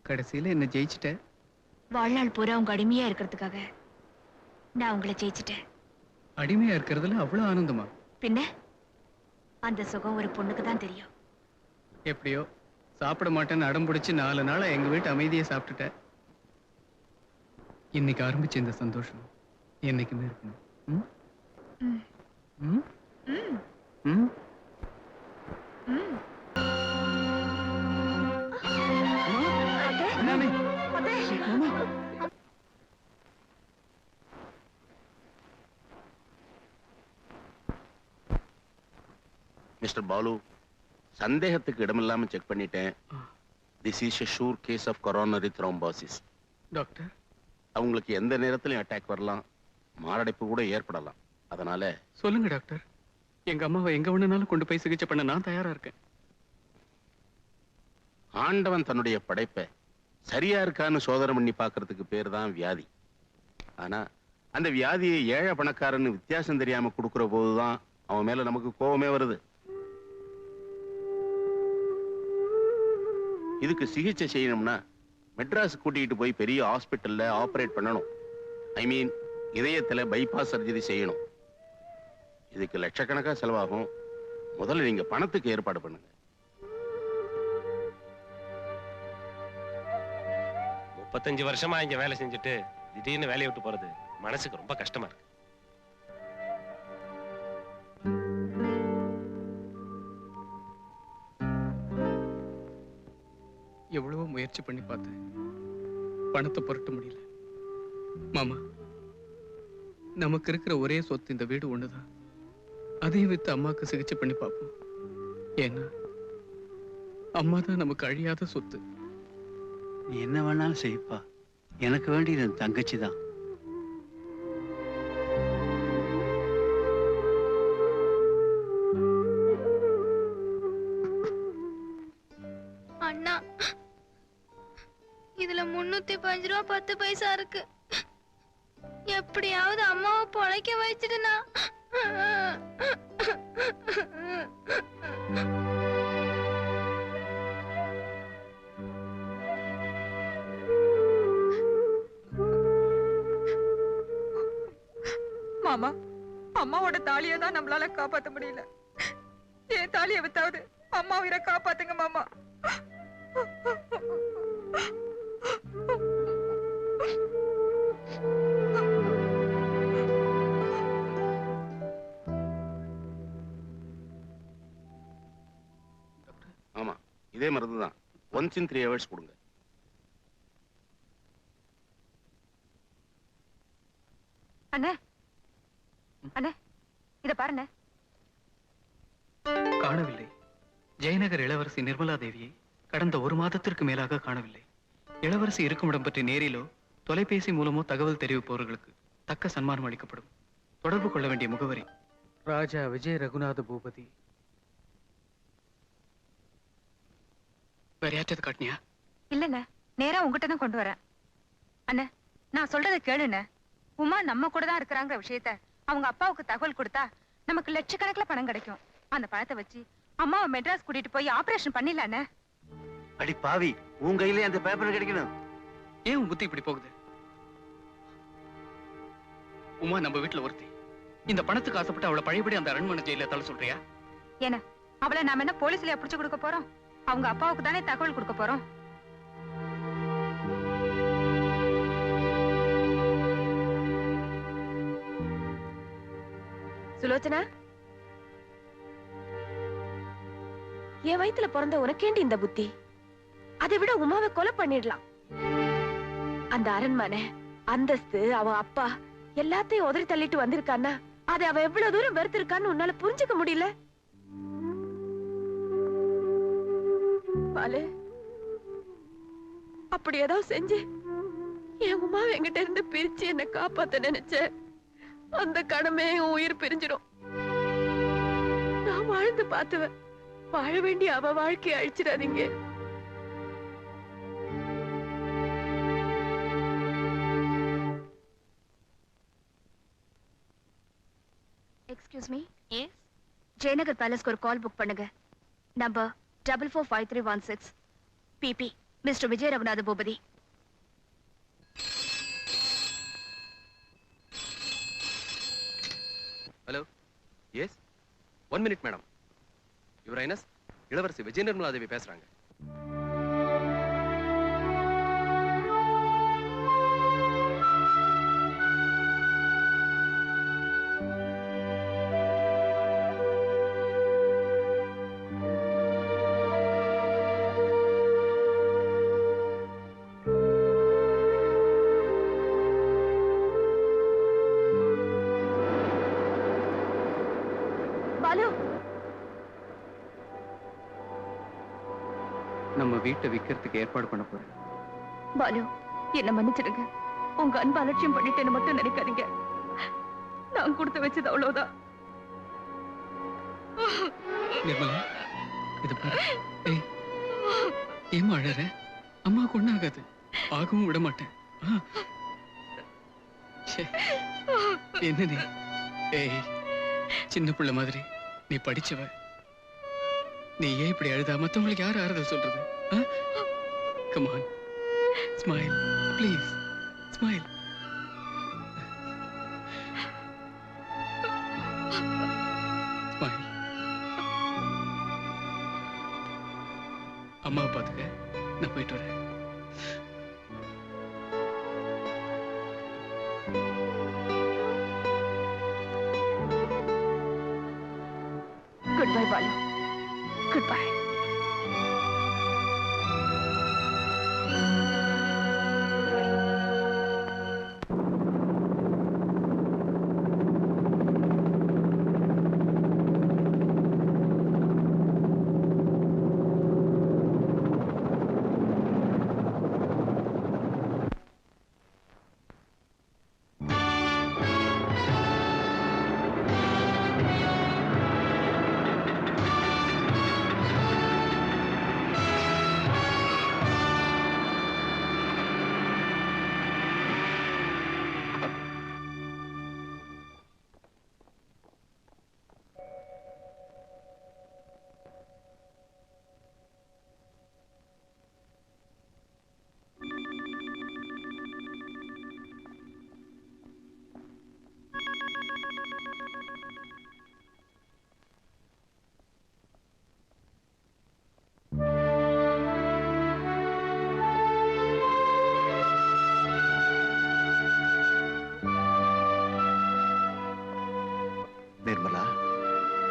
கடைசியில என்ன ஜெயிச்சிட்ட. வாழ்நாள் பூரா உங்க அடிமையா இருக்கிறதுக்காக நான் உங்களை ஜெயிச்சிட்டேன். அடிமையா இருக்கிறதுல அவ்வளவு ஆனந்தமா? பின்ன அந்த சுகம் ஒரு பொண்ணுக்கு தான் தெரியும். எப்படியோ சாப்பிட மாட்டேன்னு அடம் பிடிச்சு 4 நாளா எங்க வீட்டு அமைதியை சாப்பிட்டுட்ட. இன்னைக்கு ஆரம்பிச்ச இந்த சந்தோஷம் என்னைக்குமே இருக்கணும். ம்? ம். ம்? ம். ம்? ம். மிஸ்டர் பாலு, சந்தேகத்துக்கு இடமில்லாம செக் பண்ணிட்டேன். This is a sure case of coronary thrombosis. Doctor, அவங்களுக்கு எந்த நேரத்திலும் அட்டாக் வரலாம், மாரடைப்பு கூட ஏற்படலாம். அதனால சொல்லுங்க டாக்டர், எங்க அம்மாவை எங்க வேணும்னாலும் கொண்டு போய் சிகிச்சை பண்ண நான் தயாரா இருக்கேன். ஆண்டவன் தன்னுடைய படைப்பை சரியா இருக்கான்னு சோதனை பண்ணி பார்க்கறதுக்கு பேர் தான் வியாதி. ஆனா அந்த வியாதியை ஏழை பணக்காரன்னு வித்தியாசம் தெரியாம கொடுக்கிற போதுதான் அவன் மேல நமக்கு கோபமே வருது. இதுக்கு சிகிச்சை செய்யணும்னா மெட்ராஸ் கூட்டிட்டு போய் பெரிய ஹாஸ்பிட்டல்ல ஆபரேட் பண்ணணும். ஐ மீன் இதயத்துல பைபாஸ் சர்ஜரி செய்யணும். இதுக்கு லட்சக்கணக்கா செலவாகும். முதல்ல நீங்க பணத்துக்கு ஏற்பாடு பண்ணுங்க. 35 வருஷமா இங்க வேலை செஞ்சுட்டு திடீர்னு வேலையை விட்டு போறது மனசுக்கு ரொம்ப கஷ்டமா இருக்கு. எவ்வளவோ முயற்சி பண்ணி பார்த்தேன், பணத்தை புரட்ட முடியல. மாமா, நமக்கு இருக்கிற ஒரே சொத்து இந்த வீடு ஒண்ணுதான். அதையும் வித்து அம்மாக்கு சிகிச்சை பண்ணி பார்ப்போம். ஏன்னா அம்மா தான் நமக்கு அழியாத சொத்து. நீ என்ன வேணாலும் செய்ப்பா, எனக்கு வேண்டியது என் தங்கச்சி தான். அண்ணா, இதுல 305 ரூபா 10 பைசா இருக்கு. எப்படியாவது அம்மாவை பொழைக்க வச்சிடுனா. அம்மாவோட தாலியை தான் நம்மளால காப்பாத்த முடியல. என் தாலியை வித்தாவது அம்மா உயிரை காப்பாத்துங்க மாமா. ஆமா, இதே மருந்து தான். ஒன்ஸ் இன் 3 hours கொடுங்க. அண்ணே அண்ணே, இத பாருண்ணே. காணவில்லை. ஜெயநகர் இளவரசி நிர்மலா தேவியை கடந்த 1 மாதத்திற்கு மேலாக காணவில்லை. இளவரசி இருக்குமிடம் பற்றி நேரிலோ தொலைபேசி மூலமோ தகவல் தெரிவிப்பவர்களுக்கு தக்க சன்மானம் அளிக்கப்படும். தொடர்பு கொள்ள வேண்டிய முகவரி ராஜா விஜய ரகுநாத பூபதி. வேற யார்ட்டது காட்டினியா? இல்லண்ணே, நேரா உங்ககிட்ட தான் கொண்டு வரேன். அண்ணே, நான் சொல்றதை கேளுண்ணே. உமா நம்ம கூட தான் இருக்கிறாங்கிற விஷயத்த அவங்க அப்பாவுக்கு தகவல் கொடுத்தா நமக்கு லட்சக்கணக்கில் பணம் கிடைக்கும். அந்த பணத்தை வச்சு அம்மாவை மெட்ராஸ் கூட்டிட்டு போய் ஆபரேஷன் பண்ணிடலாண்ணே. அடி பாவி, உன் கையிலே அந்த பேப்பர் கிடைக்கணும். ஏன் உன் புத்தி இப்படி போகுது? உமா நம்ம வீட்டுல ஒருத்தி. இந்த பணத்துக்கு ஆசைப்பட்டு அவளை பழையபடி அந்த அரண்மனை ஜெயில தள்ள சொல்றியா? என்ன அவளை நாம என்ன போலீஸ்லயா புடிச்சு கொடுக்க போறோம்? அவங்க அப்பாவுக்கு தானே தகவல் கொடுக்க போறோம். சுலோச்சனா, என் வயித்துல பிறந்த உனக்கேண்டி இந்த புத்தி? அதை விட உமாவை கொலை பண்ணிடலாம். அந்த அரண்மனை, அந்தஸ்து, அவன் அப்பா எல்லாத்தையும் உதறி தள்ளிட்டு வந்திருக்கான்னா அதை அவ எவ்வளவு தூரம் வெறுத்திருக்கான்னு உன்னால புரிஞ்சுக்க முடியல? பாலு, அப்படி ஏதாவது செஞ்சு என் உமாவை என்கிட்ட இருந்து பிரிச்சு என்ன காப்பாத்த நினைச்ச அந்த கடமை என் உயிர் பிரிஞ்சிடும். நான் வாழ்ந்து பார்த்துவேன். வாழ வேண்டிய அவ வாழ்க்கையை அழிச்சிடாதீங்க. Excuse me. எஸ். ஜெயநகர் பேலஸ்க்கு ஒரு கால் புக் பண்ணுங்க. நம்பர் 445316. பிபி mister Vijaya Raghunatha Boopathi. Hello. Yes, 1 minute madam. Your highness, இளவரசி விஜய நிர்மலா தேவி பேசுறாங்க. நம்ம வீட்டை விக்கிறதுக்கு ஏற்பாடு பண்ண போறேன். பாலு, என்ன மன்னிச்சிடுங்க. உங்க அன்பு அலட்சியம் பண்ணிட்டேன்னு மட்டும் நினைக்காதீங்க. நான் கொடுத்து வச்சது அவ்வளவுதான். நிர்மலா, இது பாரு. ஏய், ஏமா அழற? அம்மாவுக்கு ஒண்ணாகாது. ஆகவும் விட மாட்டேன். என்ன நீ? ஏய், சின்ன பிள்ளை மாதிரி நீ படிச்சவ. நீ ஏன் இப்படி அழுதா? மத்தவங்களுக்கு யார் ஆறுதல் சொல்றது? Come on, smile, please, smile. Smile. அம்மாவை பாத்துக்க, நான் போயிட்டு வரேன். Goodbye, Balu. Goodbye.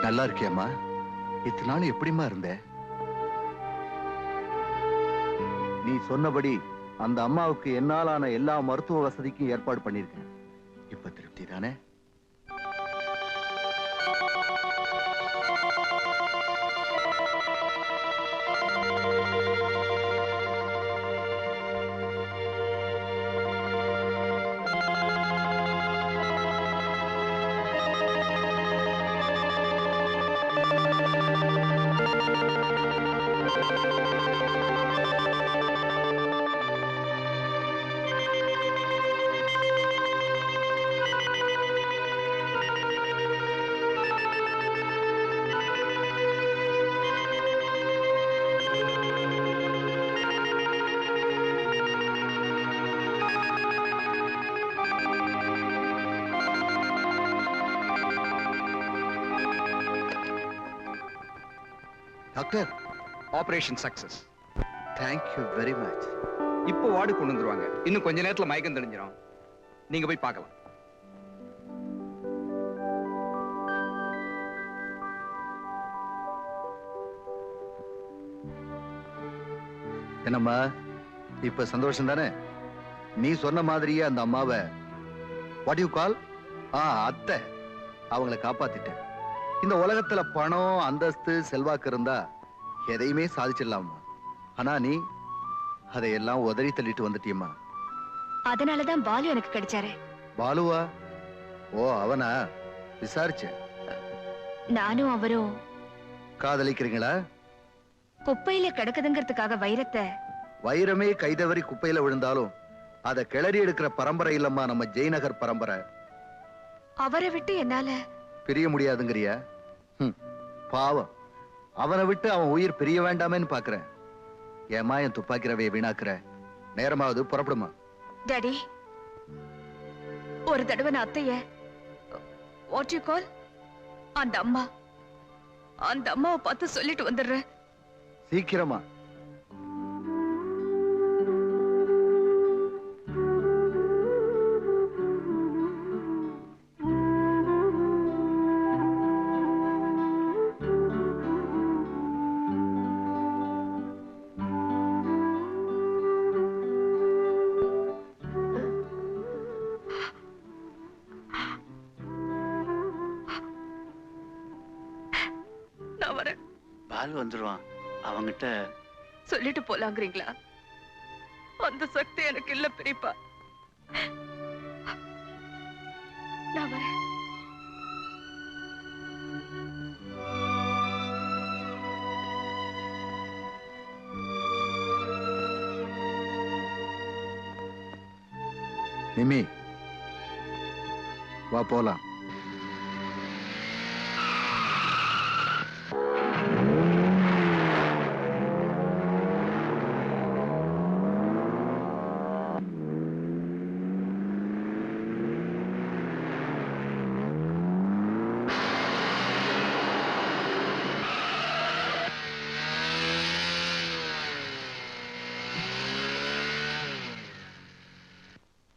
நல்லா இருக்கியம்மா? இத்தனை நாள் எப்படிம்மா இருந்த? நீ சொன்னபடி அந்த அம்மாவுக்கு என்னாலான எல்லா மருத்துவ வசதிக்கும் ஏற்பாடு பண்ணிருக்கேன். இப்ப திருப்தி தானே? Doctor, operation success. Thank you very much. இப்போ வார்டு கொண்டு வந்துருவாங்க. இன்னும் கொஞ்ச நேரத்துல மயக்கம் தெளிஞ்சிடும். நீங்க போய் பார்க்கலாம். என்னம்மா, இப்ப சந்தோஷம் தானே? நீ சொன்ன மாதிரியே அந்த அம்மாவை வாட் யூ கால் அத்தை அவங்களை காப்பாத்திட்டேன். இந்த உலகத்துல பணம், அந்தஸ்து, செல்வாக்கு இருந்தா எதையுமே சாதிச்சிடலாமா? ஆனா நீ அதையெல்லாம் உதறி தள்ளிட்டு வந்துட்டியம்மா. அதனாலதான் பாலு எனக்கு கிடைச்சாரு. பாலுவா? ஓ, அவனா? விசாரிச்சேன். நானும் அவரும் காதலிக்கிறீங்களா? குப்பையில கிடக்குதுங்கிறதுக்காக வைரமே கைதவறி குப்பையில விழுந்தாலும் அதை கிளறி எடுக்கிற பரம்பரை இல்லம்மா நம்ம ஜெயநகர் பரம்பரை. அவரை விட்டு என்னால பிரிய முடியாதுங்கிறியா? பாவம், அவனை விட்டு அவன் உயிர் பிரிய வேண்டாமேன்னு பாக்குறேன். ஏமா என் துப்பாக்கி ரவையை வீணாக்குற? நேரமாவது புறப்படுமா? டாடி, ஒரு தடவை நான் அத்தைய வாட் யூ கால் அந்த அம்மாவை பார்த்து சொல்லிட்டு வந்துடுறேன். சீக்கிரமா. நான் வரேன். பால் வந்துருவான். அவங்கிட்ட சொல்லிட்டு போலாங்கிறீங்களா? அந்த சக்தி எனக்கு இல்ல பெரியப்பா. நான் வரேன். நிமி, வா போலாம்.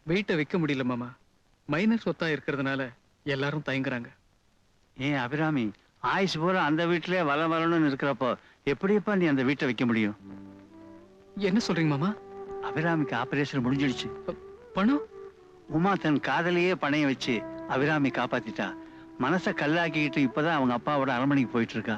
வெயிட்ட வைக்க முடியல மாமா. மைனர் சொத்தா இருக்கிறதுனால எல்லாரும் தயங்குறாங்க. ஏன் அபிராமி, ஆயுசு பூரா அந்த வீட்டிலே வரணும்னு இருக்கிறப்போ எப்படிப்பா நீ அந்த வீட்டை வைக்க முடியும்? என்ன சொல்றீங்க மாமா? அபிராமிக்கு ஆபரேஷன் முடிஞ்சிடுச்சு. பணம்? உமா தன் காதலையே பணைய வச்சு அபிராமி காப்பாத்திட்டா. மனசை கல்லாக்கிக்கிட்டு இப்பதான் அவங்க அப்பாவோட அரண்மனைக்கு போயிட்டு இருக்கா.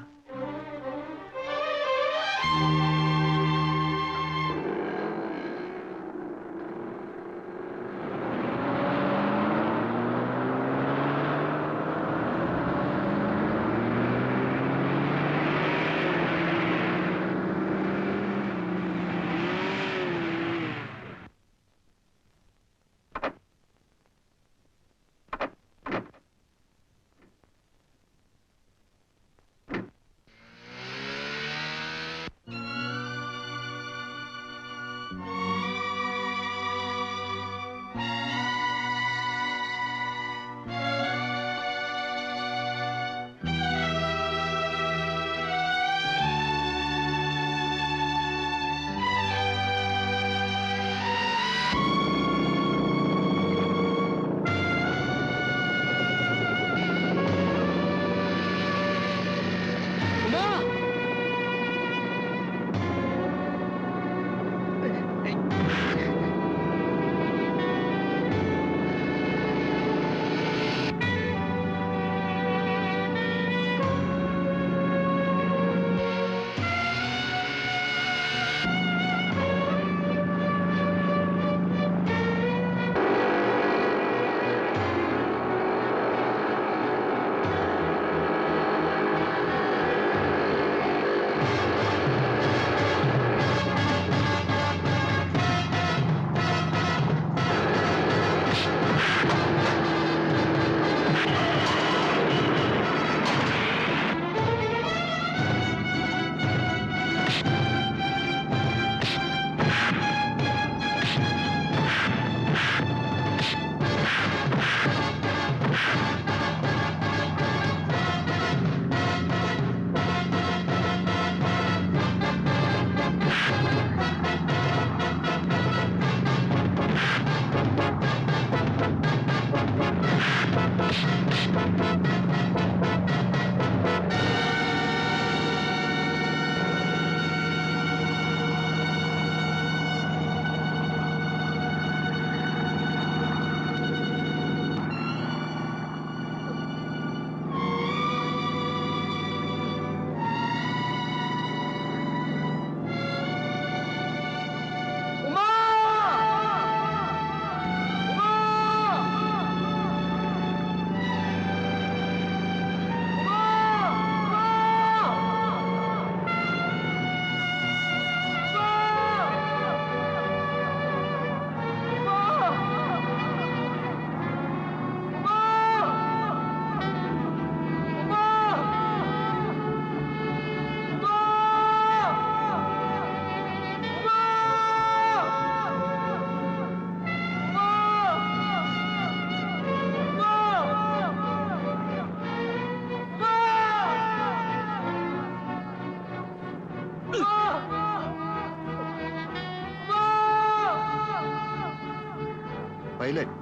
பைலட்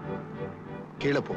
கீழே போ.